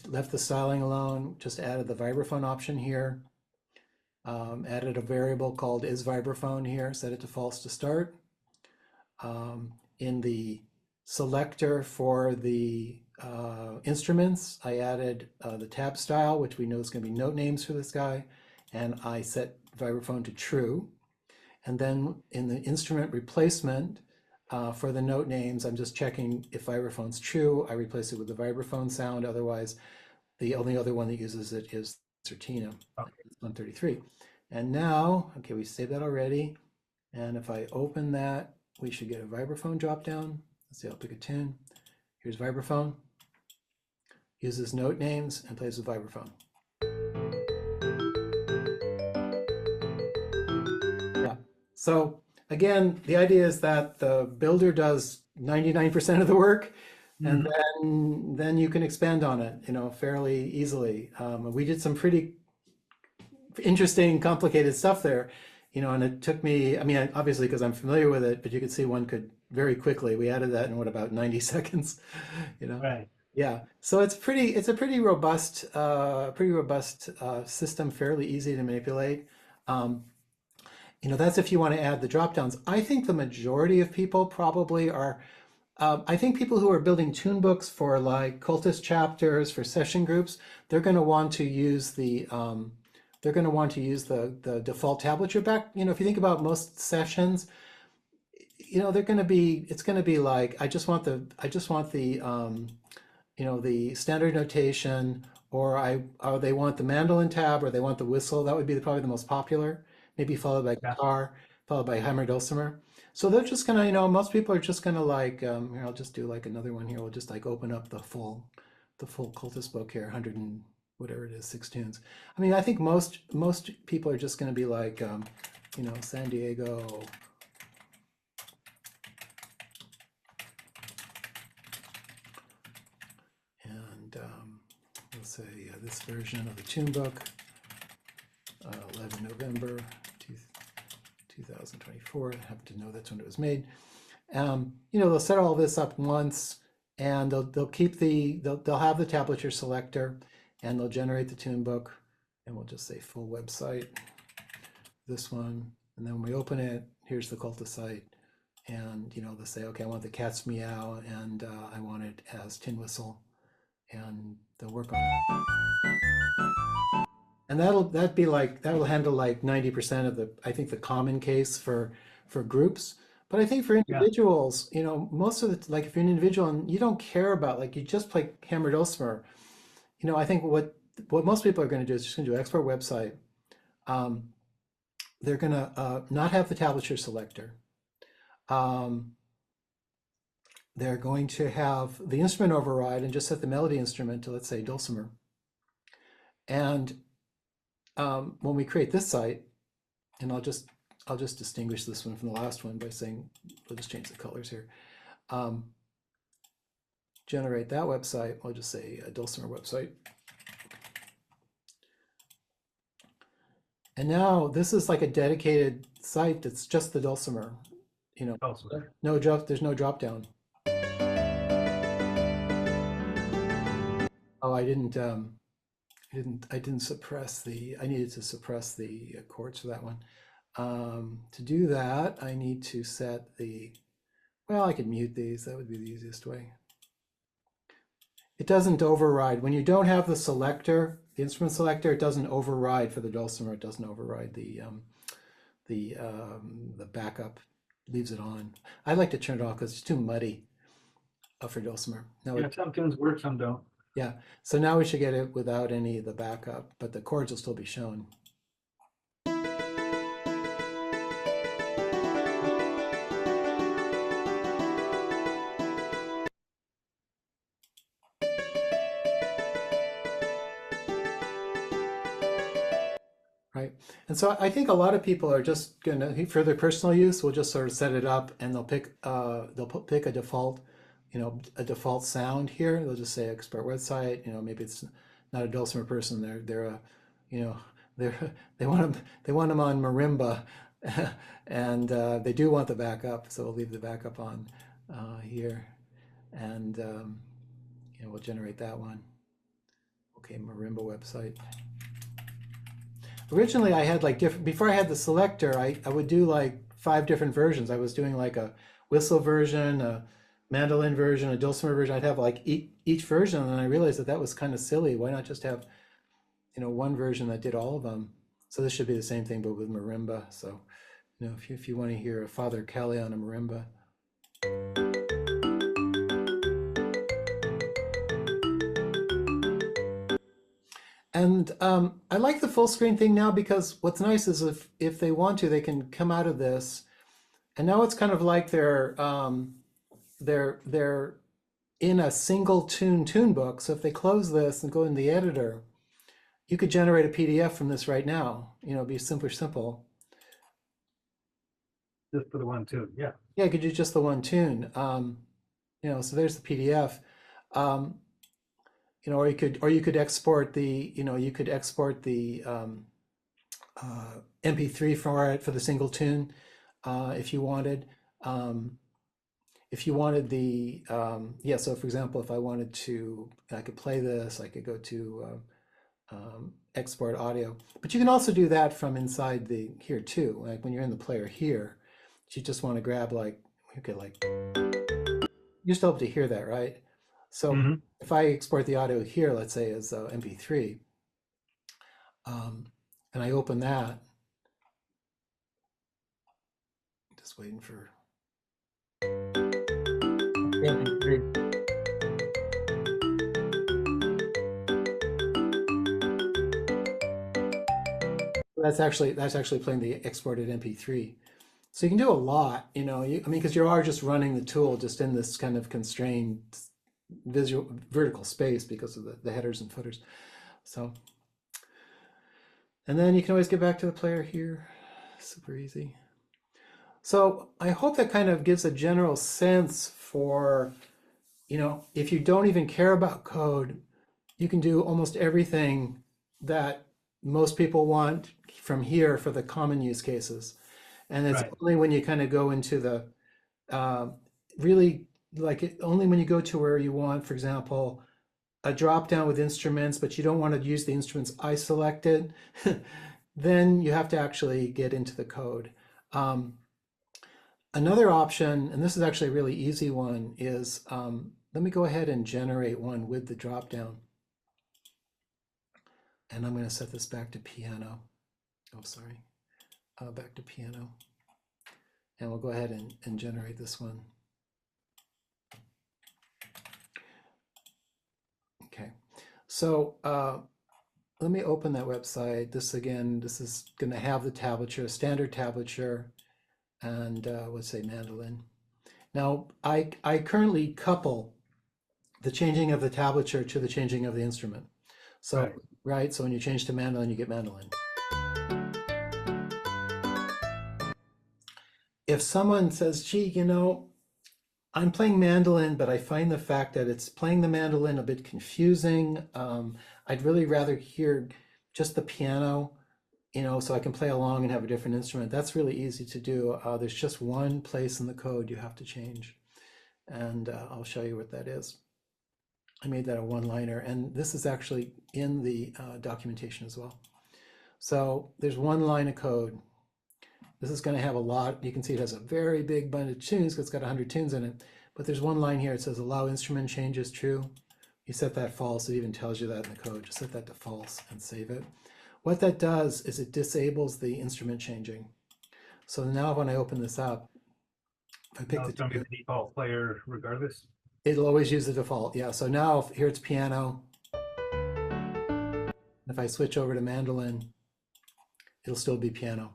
S1: Left the styling alone, just added the vibraphone option here. Added a variable called is vibraphone here, set it to false to start. In the selector for the instruments, I added the tab style, which we know is going to be note names for this guy, and I set vibraphone to true. And then in the instrument replacement, For the note names, I'm just checking if vibraphone's true. I replace it with the vibraphone sound. Otherwise, the only other one that uses it is Certina.
S2: Okay.
S1: It's 133. And now, okay, we saved that already. And if I open that, we should get a vibraphone drop down. Let's see, I'll pick a tune. Here's vibraphone. Uses note names and plays with vibraphone. Yeah. So again, the idea is that the builder does 99% of the work, and then you can expand on it, fairly easily. We did some pretty interesting, complicated stuff there, and it took me, I mean, obviously because I'm familiar with it, but you could see one could very quickly. We added that in what, about 90 seconds,
S2: Right.
S1: Yeah. So it's a pretty robust, system, fairly easy to manipulate. That's if you want to add the drop downs. I think the majority of people probably are. I think people who are building tune books for like cultist chapters, for session groups, they're going to want to use the default tablature back. If you think about most sessions, they're going to be, it's going to be like, I just want the the standard notation, or they want the mandolin tab, or they want the whistle. That would be probably the most popular, maybe followed by guitar, followed by hammer dulcimer. So they're just gonna, most people are just gonna like, here, I'll just do like another one here. We'll just like open up the full cultist book here, 100 and whatever it is, 6 tunes. I mean, I think most people are just gonna be like, San Diego. And let's say this version of the tune book, 11 November 2024. I happen to know that's when it was made. They'll set all this up once, and they'll keep they'll have the tablature selector, and they'll generate the tune book, and we'll just say full website, this one, and then when we open it, here's the cultist site, and they'll say, okay, I want the cat's meow, and I want it as tin whistle, and they'll work on it. And that'll handle like 90% of I think the common case for groups. But I think for individuals, most of the, like if you're an individual and you don't care about, like you just play hammer dulcimer, I think what most people are going to do is just going to do export website. They're going to not have the tablature selector. They're going to have the instrument override and just set the melody instrument to, let's say, dulcimer. And when we create this site, and I'll just distinguish this one from the last one by saying, we'll just change the colors here. Generate that website. We'll just say a dulcimer website. And now this is like a dedicated site that's just the dulcimer. There's no drop down. Oh, I didn't suppress I needed to suppress the chords for that one. To do that, I need to set well, I could mute these. That would be the easiest way. It doesn't override. When you don't have the selector, the instrument selector, it doesn't override for the dulcimer. It doesn't override the backup, leaves it on. I like to turn it off because it's too muddy for dulcimer. Now
S2: some tunes work, some don't.
S1: Yeah, so now we should get it without any of the backup, but the chords will still be shown. Right, and so I think a lot of people are just gonna, for their personal use, will just sort of set it up, and they'll pick a default, a default sound here. They'll just say export website. Maybe it's not a dulcimer person. They want them on marimba, and they do want the backup. So we'll leave the backup on here, and we'll generate that one. Okay, marimba website. Originally, I had like before I had the selector, I would do like 5 different versions. I was doing like a whistle version, a mandolin version, a dulcimer version. I'd have like each version, and I realized that was kind of silly. Why not just have, one version that did all of them? So this should be the same thing, but with marimba. So, if you want to hear a Father Kelly on a marimba. And I like the full screen thing now because what's nice is if they want to, they can come out of this, and now it's kind of like they're in a single tune book. So if they close this and go in the editor, you could generate a PDF from this right now. You know, be super simple.
S2: Just for the one too, yeah.
S1: Yeah, you could do just the one tune. You know, so there's the PDF. You know, or you could export the, you know, you could export the MP3 for it for the single tune if you wanted. If you wanted the, yeah, so for example, if I wanted to, I could play this, I could go to export audio, but you can also do that from inside the here too. Like when you're in the player here, you just want to grab like, okay, like, you're still able to hear that, right? So if I export the audio here, let's say as MP3, and I open that, just waiting for MP3. That's actually playing the exported MP3. So you can do a lot, you know, I mean, because you are just running the tool just in this kind of constrained vertical space because of the headers and footers. So, and then you can always get back to the player here, super easy. So I hope that kind of gives a general sense for, you know, if you don't even care about code, you can do almost everything that most people want from here for the common use cases. And it's only when you kind of go into the really like only when you go to where you want, for example, a drop down with instruments, but you don't want to use the instruments I selected, then you have to actually get into the code. Another option, and this is actually a really easy one, is let me go ahead and generate one with the drop down. And I'm going to set this back to piano. Oh, sorry. Back to piano. And we'll go ahead and generate this one. Okay. So let me open that website. This again, this is going to have the tablature, standard tablature, and let's say mandolin. Now, I currently couple the changing of the tablature to the changing of the instrument. So, right, so when you change to mandolin, you get mandolin. If someone says, gee, you know, I'm playing mandolin, but I find the fact that it's playing the mandolin a bit confusing. I'd really rather hear just the piano, you know, so I can play along and have a different instrument. That's really easy to do. There's just one place in the code you have to change. And I'll show you what that is. I made that a one-liner, and this is actually in the documentation as well. So there's one line of code. This is going to have a lot. You can see it has a very big bunch of tunes because it's got 100 tunes in it. But there's one line here. It says allow instrument changes true. You set that false. It even tells you that in the code. Just set that to false and save it. What that does is it disables the instrument changing. So now when I open this up, if I pick
S2: the default player regardless.
S1: It'll always use the default. Yeah. So now here it's piano. If I switch over to mandolin, it'll still be piano.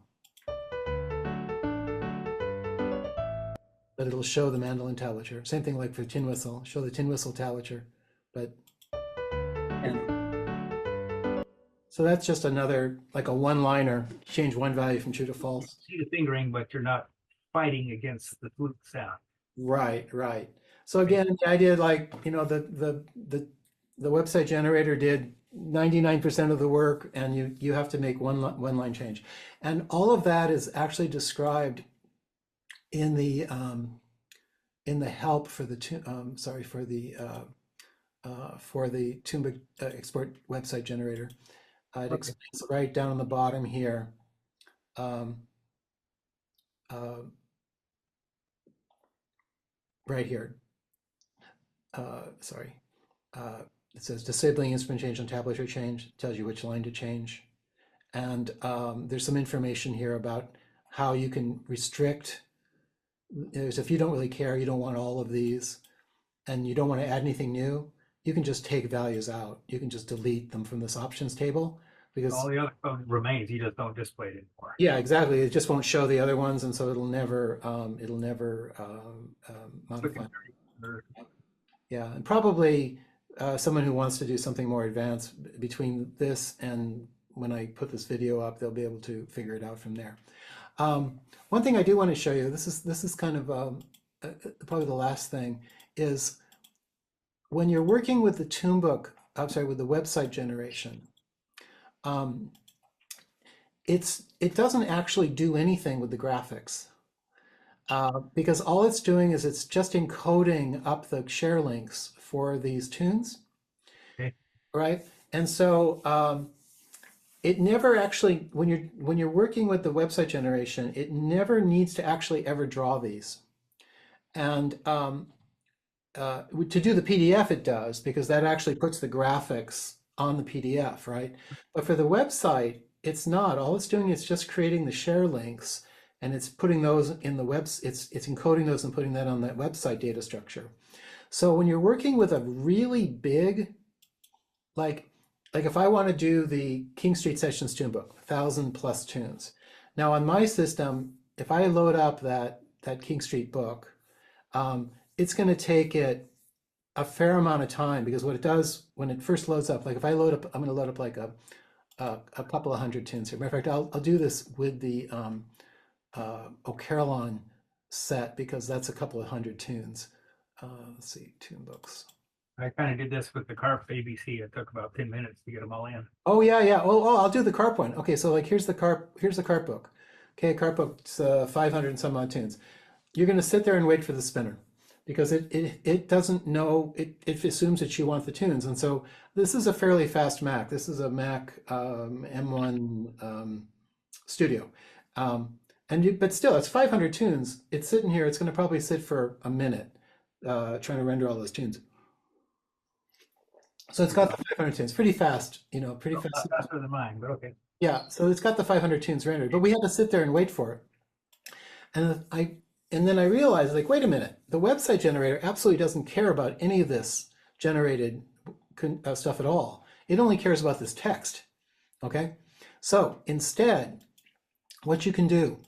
S1: But it'll show the mandolin tablature. Same thing like for tin whistle, show the tin whistle tablature, but so that's just another, like a one-liner, change one value from true to false.
S2: You see the fingering, but you're not fighting against the flute sound.
S1: Right, right. So again, the idea, like, you know, the website generator did 99% of the work, and you have to make one line change, and all of that is actually described in the help for the Tunebook export website generator. It explains right down on the bottom here. Right here. It says disabling instrument change on tablature change, tells you which line to change. And there's some information here about how you can restrict. If you don't really care, you don't want all of these, and you don't want to add anything new, you can just take values out. You can just delete them from this options table because
S2: All the other code remains, you just don't display it anymore.
S1: yeah, exactly. It just won't show the other ones, and so it'll never modify. Yeah, and probably someone who wants to do something more advanced between this and when I put this video up, they'll be able to figure it out from there. One thing I do want to show you, this is kind of probably the last thing, is when you're working with the Tunebook, I'm sorry, with the website generation, it doesn't actually do anything with the graphics. Because all it's doing is it's just encoding up the share links for these tunes,
S2: Okay.
S1: right? And so it never actually, when you're working with the website generation, it never needs to actually ever draw these. And to do the PDF, it does, because that actually puts the graphics on the PDF, right? But for the website, it's not. All it's doing is just creating the share links, and it's putting those in the it's encoding those and putting that on that website data structure. So when you're working with a really big, like if I want to do the King Street Sessions tune book, 1,000+ tunes. Now on my system, if I load up that King Street book, it's going to take it a fair amount of time, because what it does when it first loads up, like if I load up, I'm going to load up like a couple of hundred tunes here. Matter of fact, I'll do this with the O'Carillon set, because that's a couple of hundred tunes. Let's see, tune books.
S2: I kind of did this with the CARP ABC. It took about 10 minutes to get them all in.
S1: Oh yeah, yeah. Oh, I'll do the CARP one. Okay, so like here's the CARP book. Okay, CARP book's 500 and some odd tunes. You're going to sit there and wait for the spinner, because it doesn't know, it assumes that you want the tunes. And so this is a fairly fast Mac. This is a Mac M1 Studio. But still, it's 500 tunes. It's sitting here. It's going to probably sit for a minute trying to render all those tunes. So it's got the 500 tunes. Pretty fast, pretty fast.
S2: Faster than mine, but okay.
S1: Yeah, so it's got the 500 tunes rendered, but we had to sit there and wait for it. And then I realized, like, wait a minute, the website generator absolutely doesn't care about any of this generated stuff at all. It only cares about this text, okay? So instead, what you can do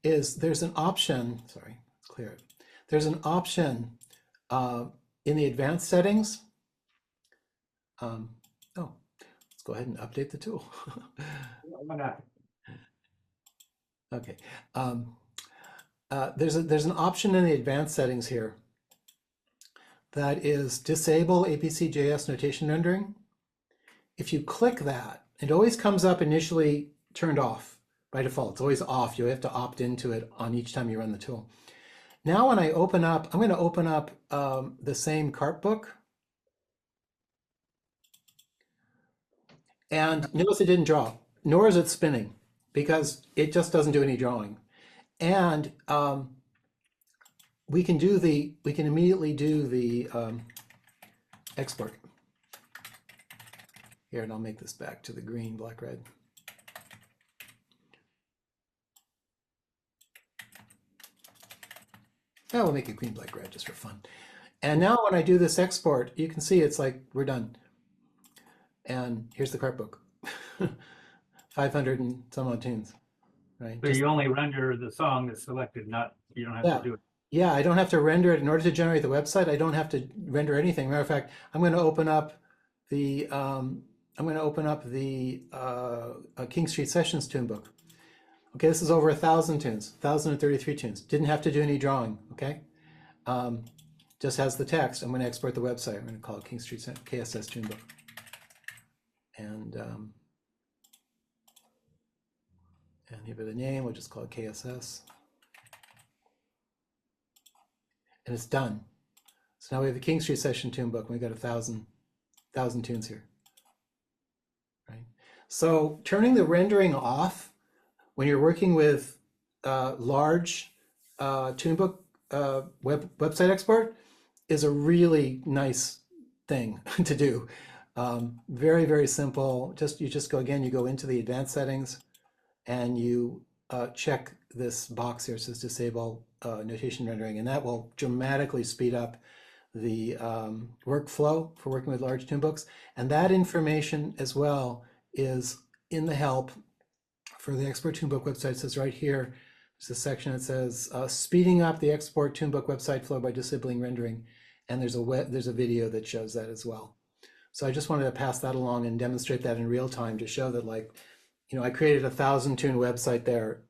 S1: is there's an option, sorry, let's clear it. There's an option in the advanced settings. Let's go ahead and update the tool.
S2: Why not?
S1: Okay. There's an option in the advanced settings here that is disable ABC.js notation rendering. If you click that, it always comes up initially turned off by default. It's always off. You have to opt into it on each time you run the tool. Now when I open up, I'm going to open up the same CARP book. And notice it didn't draw, nor is it spinning, because it just doesn't do any drawing. And we can immediately do the export. Here, and I'll make this back to the green, black, red. Yeah, we'll make it green, black, red just for fun. And now when I do this export, you can see it's like we're done. And here's the CARP book, 500 and some odd tunes, right?
S2: So you only render the song that's selected, you don't have to do it.
S1: Yeah, I don't have to render it in order to generate the website. I don't have to render anything. Matter of fact, I'm going to open up the King Street Sessions tune book. Okay, this is over 1,000 tunes, 1,033 tunes. Didn't have to do any drawing. Okay, just has the text. I'm going to export the website. I'm going to call it King Street KSS tune book. And give it a name, we'll just call it KSS. And it's done. So now we have the King Street Session tune book, and we got 1,000 tunes here, right? So turning the rendering off when you're working with large tune book website export is a really nice thing to do. Very, very simple. You just go again, you go into the advanced settings and you check this box here. It says disable notation rendering, and that will dramatically speed up the workflow for working with large tune books. And that information as well is in the help for the Export Tunebook website. It says right here, there's a section that says speeding up the Export Tunebook website flow by disabling rendering. And there's a video that shows that as well. So I just wanted to pass that along and demonstrate that in real time to show that, like, you know, I created a 1,000-tune website there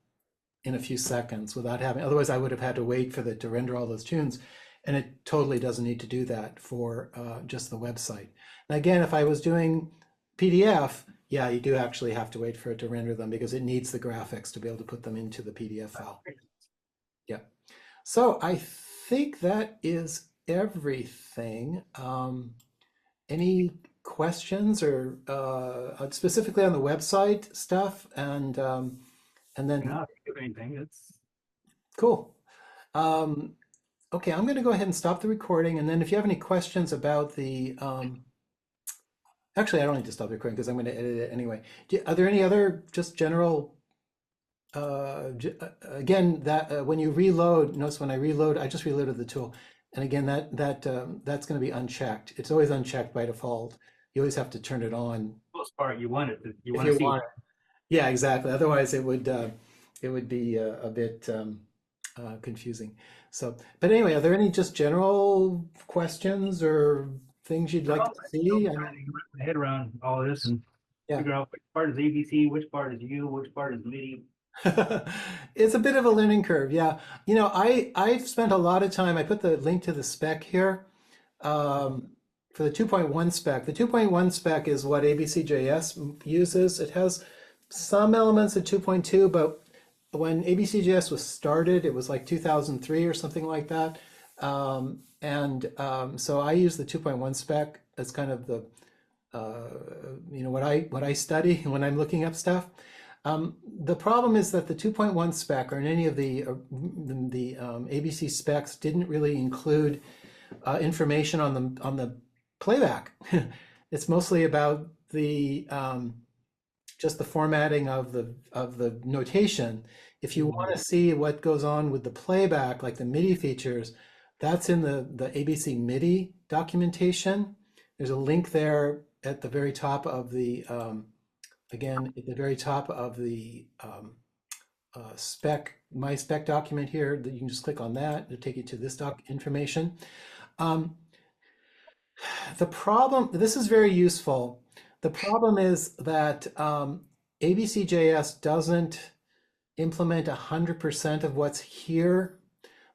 S1: in a few seconds without having, otherwise I would have had to wait for it to render all those tunes. And it totally doesn't need to do that for just the website. And again, if I was doing PDF, yeah, you do actually have to wait for it to render them because it needs the graphics to be able to put them into the PDF file. Yeah. So I think that is everything. Any questions or specifically on the website stuff? And then
S2: Not think of anything. It's
S1: cool. Okay, I'm going to go ahead and stop the recording. And then if you have any questions about the, actually, I don't need to stop the recording because I'm going to edit it anyway. Are there any other just general, again, that when you reload, notice when I reload, I just reloaded the tool. And again, that's going to be unchecked. It's always unchecked by default. You always have to turn it on.
S2: most part you want it. You
S1: if
S2: want to
S1: you
S2: see.
S1: want it. Yeah, exactly. Otherwise, it would be a bit confusing. So, but anyway, are there any just general questions or things you'd like to see?
S2: I'm trying to wrap my head around all this and
S1: Yeah.
S2: figure out which part is ABC, which part is you, which part is MIDI.
S1: It's a bit of a learning curve. Yeah. You know, I've spent a lot of time, I put the link to the spec here for the 2.1 spec. The 2.1 spec is what ABCJS uses. It has some elements of 2.2, but when ABCJS was started, it was like 2003 or something like that. So I use the 2.1 spec as kind of the, you know, what I study when I'm looking up stuff. The problem is that the 2.1 spec or in any of the ABC specs didn't really include information on the playback. It's mostly about the just the formatting of the notation. If you want to see what goes on with the playback, like the MIDI features, that's in the ABC MIDI documentation. There's a link there at the very top of the again, at the very top of the my spec document here, that you can just click on that to take you to this information. The problem, this is very useful. The problem is that ABCJS doesn't implement 100% of what's here,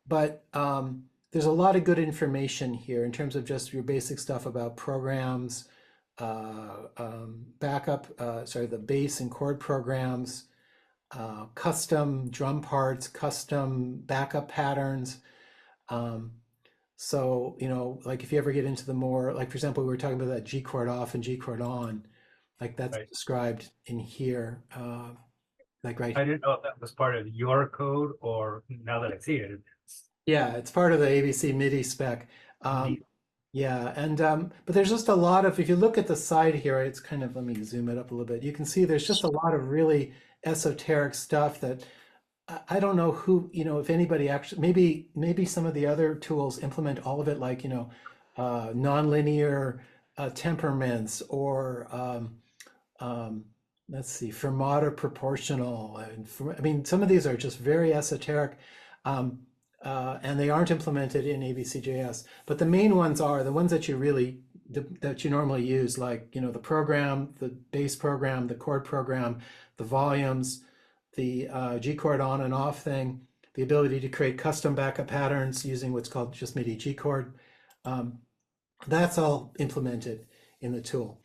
S1: but there's a lot of good information here in terms of just your basic stuff about programs, the bass and chord programs, custom drum parts, custom backup patterns. So, you know, like if you ever get into the more, like for example, we were talking about that G chord off and G chord on, like that's
S2: Right.
S1: described in here, like right
S2: I didn't know if that was part of your code or now that I see it.
S1: Yeah, it's part of the ABC MIDI spec.
S2: Neat.
S1: Yeah, and but there's just a lot of, if you look at the side here, it's kind of, let me zoom it up a little bit. You can see there's just a lot of really esoteric stuff that I don't know who, you know, if anybody actually, maybe some of the other tools implement all of it, like, you know, nonlinear temperaments or let's see, fermata proportional. And I mean, some of these are just very esoteric. And they aren't implemented in ABCJS, but the main ones are the ones that you really that you normally use, like, you know, the program, the bass program, the chord program, the volumes, the G chord on and off thing, the ability to create custom backup patterns using what's called just MIDI G chord. That's all implemented in the tool.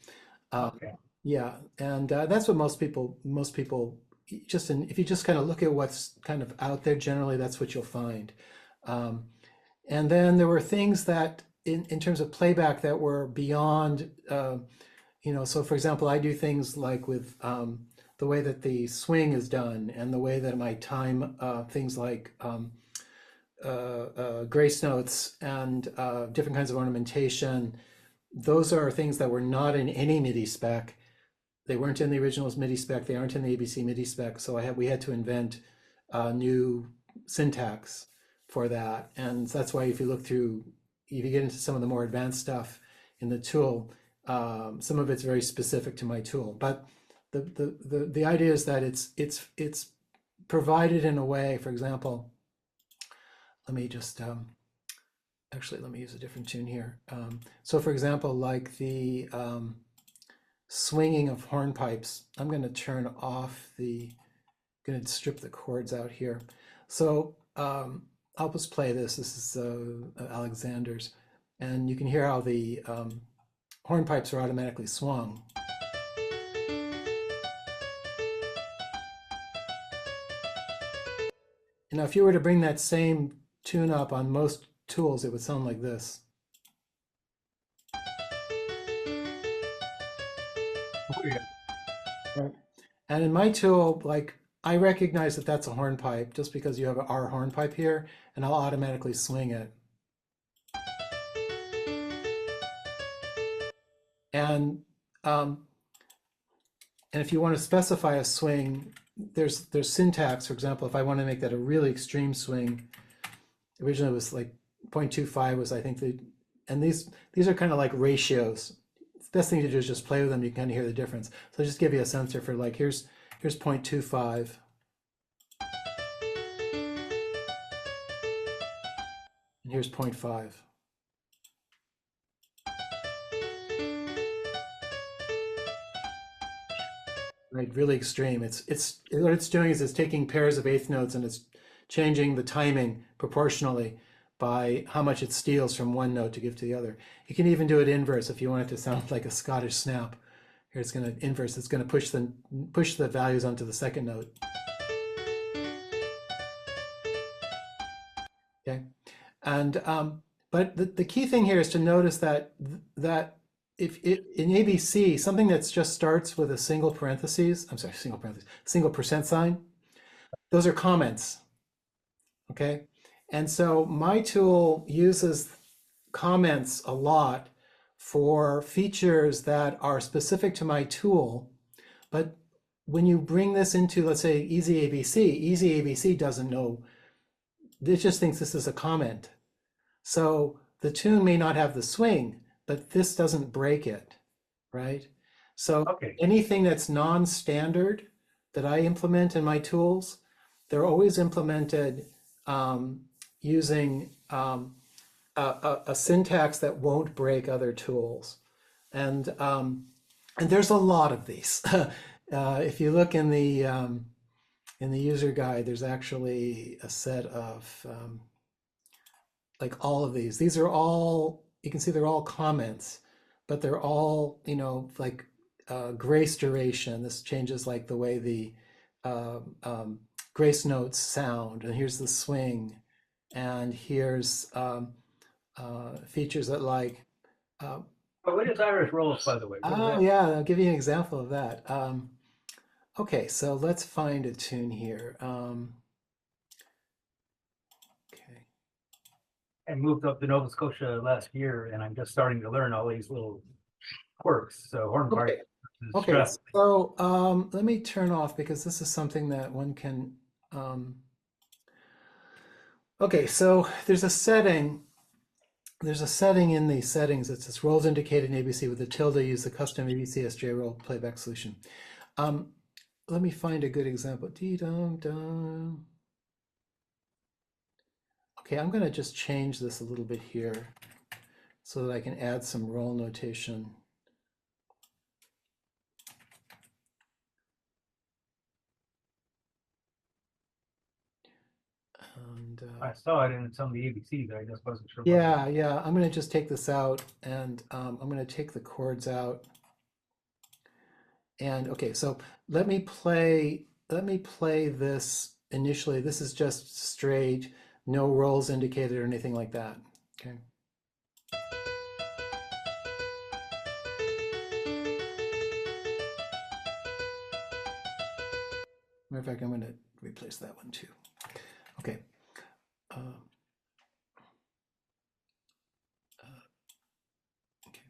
S2: Okay.
S1: Yeah, and that's what most people just if you just kind of look at what's kind of out there generally, that's what you'll find. And then there were things that in terms of playback that were beyond, you know, so for example, I do things like with the way that the swing is done and the way that I time things like grace notes and different kinds of ornamentation. Those are things that were not in any MIDI spec. They weren't in the original MIDI spec. They aren't in the ABC MIDI spec. So we had to invent new syntax for that. And that's why if you look through, if you get into some of the more advanced stuff in the tool, some of it's very specific to my tool. But the idea is that it's provided in a way. For example, let me just actually let me use a different tune here. So for example, like the swinging of hornpipes, I'm going to turn off going to strip the chords out here. So I'll just play this. This is Alexander's, and you can hear how the hornpipes are automatically swung. Now, if you were to bring that same tune up on most tools, it would sound like this. Right. And in my tool, like, I recognize that that's a hornpipe just because you have an R hornpipe here, and I'll automatically swing it. And if you want to specify a swing, there's syntax. For example, if I want to make that a really extreme swing, originally it was like 0.25 was, I think, and these are kind of like ratios. The best thing to do is just play with them. You can kind of hear the difference. So I'll just give you a sensor for, like, here's 0.25. And here's 0.5. Right, really extreme. It's what it's doing is it's taking pairs of eighth notes and it's changing the timing proportionally by how much it steals from one note to give to the other. You can even do it inverse if you want it to sound like a Scottish snap. Here it's going to inverse. It's going to push the values onto the second note. Okay, and but the key thing here is to notice that if in ABC, something that just starts with a single parentheses, I'm sorry, single percent sign, those are comments. Okay, and so my tool uses comments a lot for features that are specific to my tool. But when you bring this into, let's say, Easy ABC doesn't know. It just thinks this is a comment. So the tune may not have the swing, but this doesn't break it, right? So anything that's non-standard that I implement in my tools, they're always implemented using a syntax that won't break other tools. And there's a lot of these. If you look in the user guide, there's actually a set of like all of these. These are all, you can see they're all comments, but they're all, like grace duration. This changes like the way the grace notes sound. And here's the swing. And here's features that like.
S2: What is Irish rolls, by the way?
S1: Oh, yeah, I'll give you an example of that. Okay, so let's find a tune here. Okay.
S2: I moved up to Nova Scotia last year, and I'm just starting to learn all these little quirks. So hornpipe.
S1: Okay, so let me turn off because this is something that one can. Okay, so there's a setting. There's a setting in the settings that says roles indicated in ABC with the tilde. Use the custom ABC SJ role playback solution. Let me find a good example. Dee-dum-dum. Okay, I'm going to just change this a little bit here so that I can add some roll notation. And,
S2: I saw it in some of the ABCs. I just wasn't sure.
S1: Yeah, yeah. I'm going to just take this out, and I'm going to take the chords out. And okay, so let me play this initially. This is just straight, no rolls indicated or anything like that. Okay. Matter of fact, I'm going to replace that one too. Okay. Okay.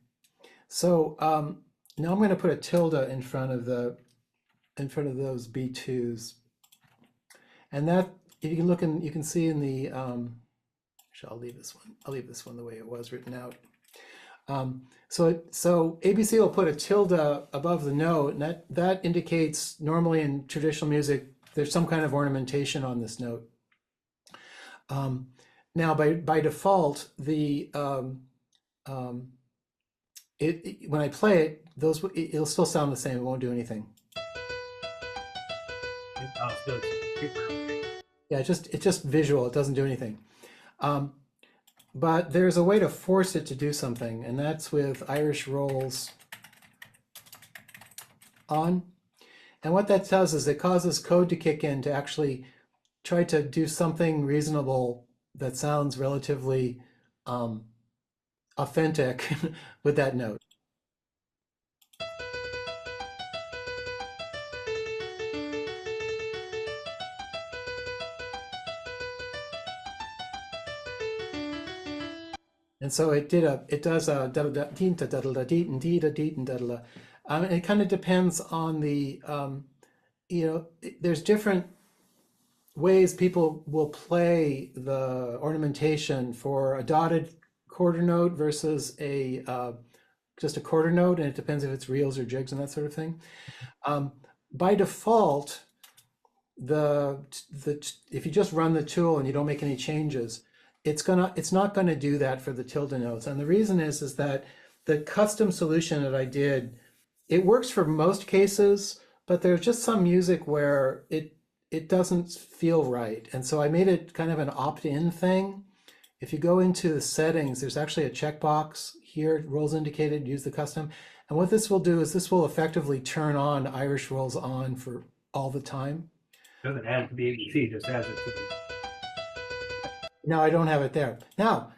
S1: So now I'm going to put a tilde in front of those B2s, and that, if you can look in, you can see in the. Actually, Actually, I'll leave this one. I'll leave this one the way it was written out. So ABC will put a tilde above the note, and that indicates normally in traditional music there's some kind of ornamentation on this note. Now by default, the when I play it, it'll still sound the same. It won't do anything. Yeah, it's just visual. It doesn't do anything. But there's a way to force it to do something, and that's with Irish rolls on. And what that does is it causes code to kick in to actually try to do something reasonable that sounds relatively authentic with that note. And so it does a da da dee da da da dee and dee da dee and da da. It kind of depends on the there's different ways people will play the ornamentation for a dotted quarter note versus just a quarter note, and it depends if it's reels or jigs and that sort of thing. By default, if you just run the tool and you don't make any changes, it's not gonna do that for the tilde notes. And the reason is that the custom solution that I did, it works for most cases, but there's just some music where it doesn't feel right. And so I made it kind of an opt-in thing. If you go into the settings, there's actually a checkbox here, rolls indicated, use the custom. And what this will do is this will effectively turn on Irish rolls on for all the time.
S2: Doesn't add it to the ABC, just adds it to the...
S1: No, I don't have it there. Now,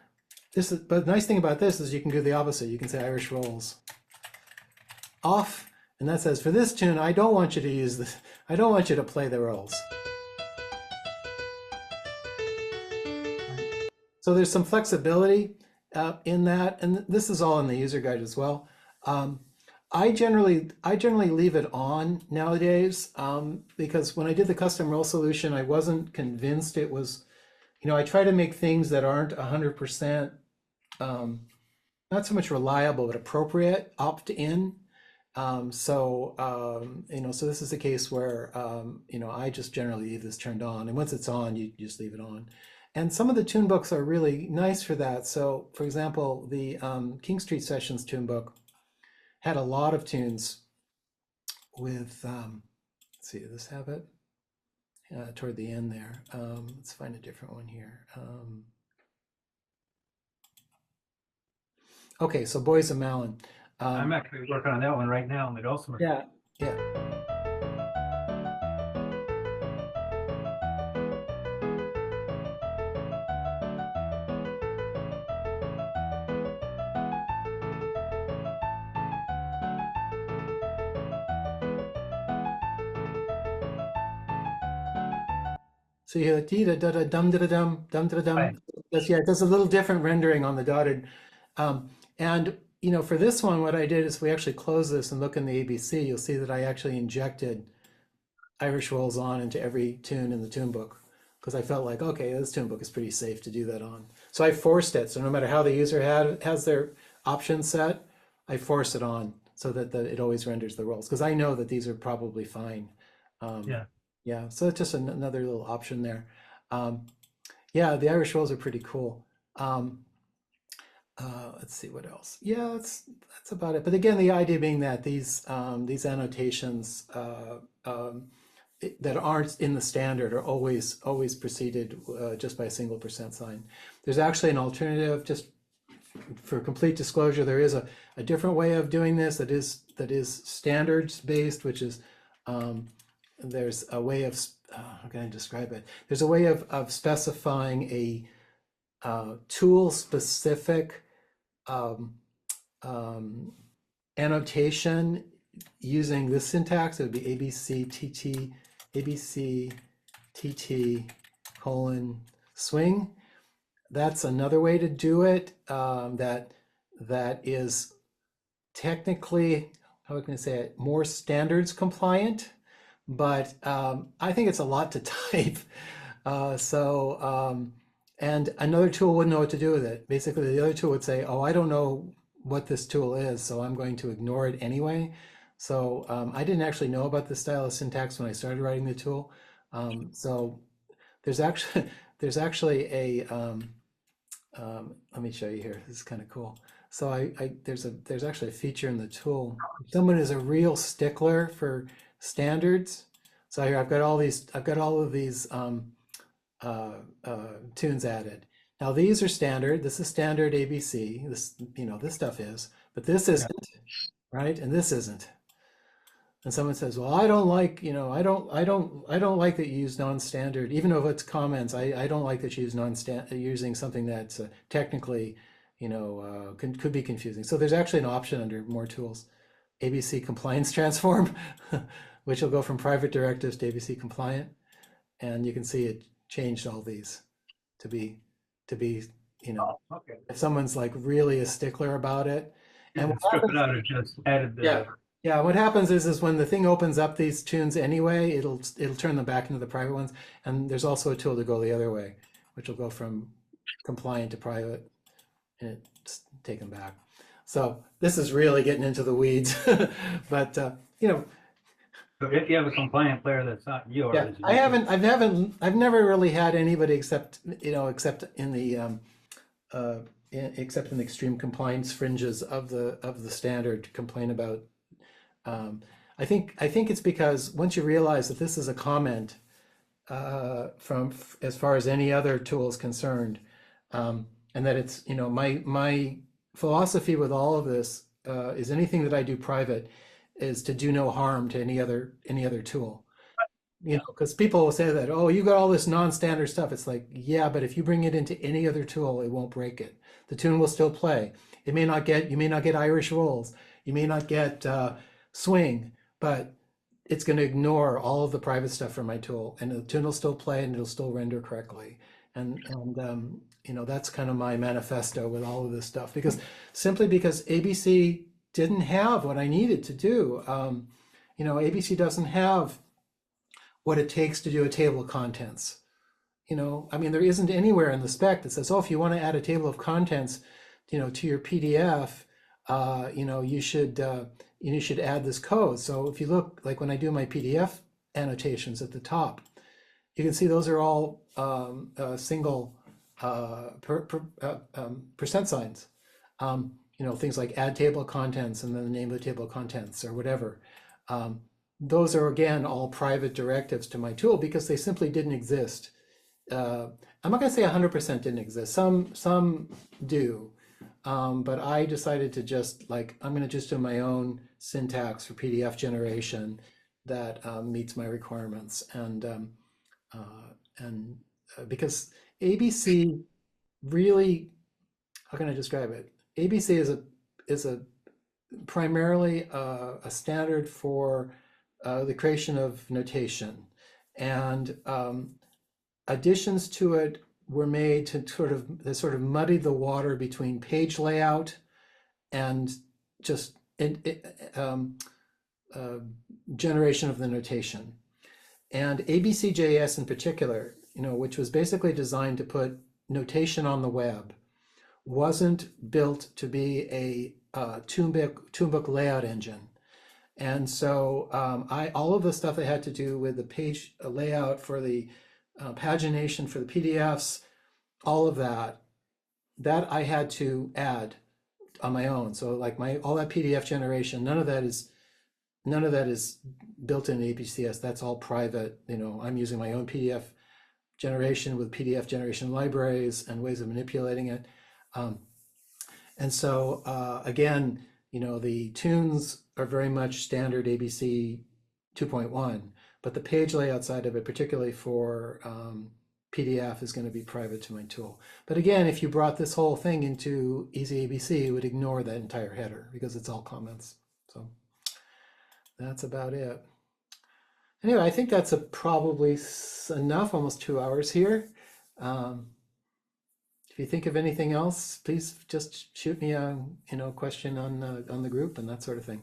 S1: but the nice thing about this is you can do the opposite. You can say Irish rolls off, and that says, for this tune, I don't want you to use this. I don't want you to play the rolls. So there's some flexibility in that, and this is all in the user guide as well. I generally leave it on nowadays because when I did the custom roll solution, I wasn't convinced it was, I try to make things that aren't 100%, not so much reliable, but appropriate, opt-in. So this is a case where, I just generally leave this turned on, and once it's on, you just leave it on. And some of the tune books are really nice for that. So for example, the King Street Sessions tune book had a lot of tunes with, let's see, does this have it? Toward the end there. Let's find a different one here. Okay, so Boys of Malin.
S2: I'm actually working on that one right now in the Dulcimer.
S1: Yeah. So you hear dee da da da dum da da dum dum.
S2: Right.
S1: It does a little different rendering on the dotted. And for this one, what I did is we actually close this and look in the ABC. You'll see that I actually injected Irish rolls on into every tune in the tune book because I felt like, okay, this tune book is pretty safe to do that on. So I forced it. So no matter how the user has their options set, I force it on so that it always renders the rolls because I know that these are probably fine. Yeah, so it's just another little option there. Yeah, the Irish rolls are pretty cool. Let's see what else. Yeah, that's about it. But again, the idea being that these annotations that aren't in the standard are always preceded just by a single % sign. There's actually an alternative. Just for complete disclosure, there is a different way of doing this that is standards based, which is there's a way of how can I describe it? There's a way of specifying a tool specific annotation using this syntax. It would be ABC TT colon swing. That's another way to do it. That is technically, how can I say it, more standards compliant, but I think it's a lot to type. and another tool wouldn't know what to do with it. Basically, the other tool would say, oh, I don't know what this tool is, so I'm going to ignore it anyway. So I didn't actually know about this style of syntax when I started writing the tool. So there's actually a let me show you here. This is kind of cool. So there's actually a feature in the tool. If someone is a real stickler for standards. So here I've got all of these tunes added. Now these are standard. This is standard ABC. This, this stuff is, but this isn't, right? And this isn't. And someone says, well, I don't like, I don't like that you use non-standard, even though it's comments. I don't like that you use using something that's technically, could be confusing. So there's actually an option under more tools, ABC compliance transform, which will go from private directives to ABC compliant. And you can see it changed all these to be,
S2: Okay.
S1: if someone's like really a stickler about it.
S2: And strip it out and just added the.
S1: Yeah, what happens is when the thing opens up these tunes anyway, it'll turn them back into the private ones. And there's also a tool to go the other way, which will go from compliant to private and it's take them back. So this is really getting into the weeds, but
S2: So if you have a compliant player that's not yours.
S1: Yeah, I've never really had anybody except in the except in the extreme compliance fringes of the standard complain about. I think it's because once you realize that this is a comment from as far as any other tool is concerned, and that it's my philosophy with all of this is anything that I do private is to do no harm to any other tool. Because people will say that, oh, you got all this non-standard stuff. It's like, yeah, but if you bring it into any other tool, it won't break it. The tune will still play. You may not get Irish rolls. You may not get swing, but it's going to ignore all of the private stuff from my tool, and the tune will still play and it'll still render correctly. And that's kind of my manifesto with all of this stuff, simply because ABC didn't have what I needed to do. ABC doesn't have what it takes to do a table of contents. There isn't anywhere in the spec that says, oh, if you want to add a table of contents, to your PDF, you should add this code. So if you look, like when I do my PDF annotations at the top, you can see those are all single percent signs. Things like add table of contents and then the name of the table of contents or whatever. Those are, again, all private directives to my tool because they simply didn't exist. I'm not going to say 100% didn't exist. Some do. But I decided to just I'm going to just do my own syntax for PDF generation that meets my requirements. And because ABC really, how can I describe it? ABC is a primarily a standard for the creation of notation, and additions to it were made to sort of muddy the water between page layout and just generation of the notation. And ABCJS in particular, which was basically designed to put notation on the web, wasn't built to be a Tunebook layout engine. And so all of the stuff that had to do with the page layout for the pagination for the PDFs, all of that I had to add on my own. So all that PDF generation, none of that is built in APCS. That's all private. I'm using my own PDF generation with PDF generation libraries and ways of manipulating it. And so again, the tunes are very much standard ABC 2.1, but the page layout side of it, particularly for PDF, is going to be private to my tool. But again, if you brought this whole thing into Easy ABC, it would ignore that entire header because it's all comments. So that's about it. Anyway, I think that's probably enough, almost 2 hours here. If you think of anything else, please just shoot me a question on the group and that sort of thing.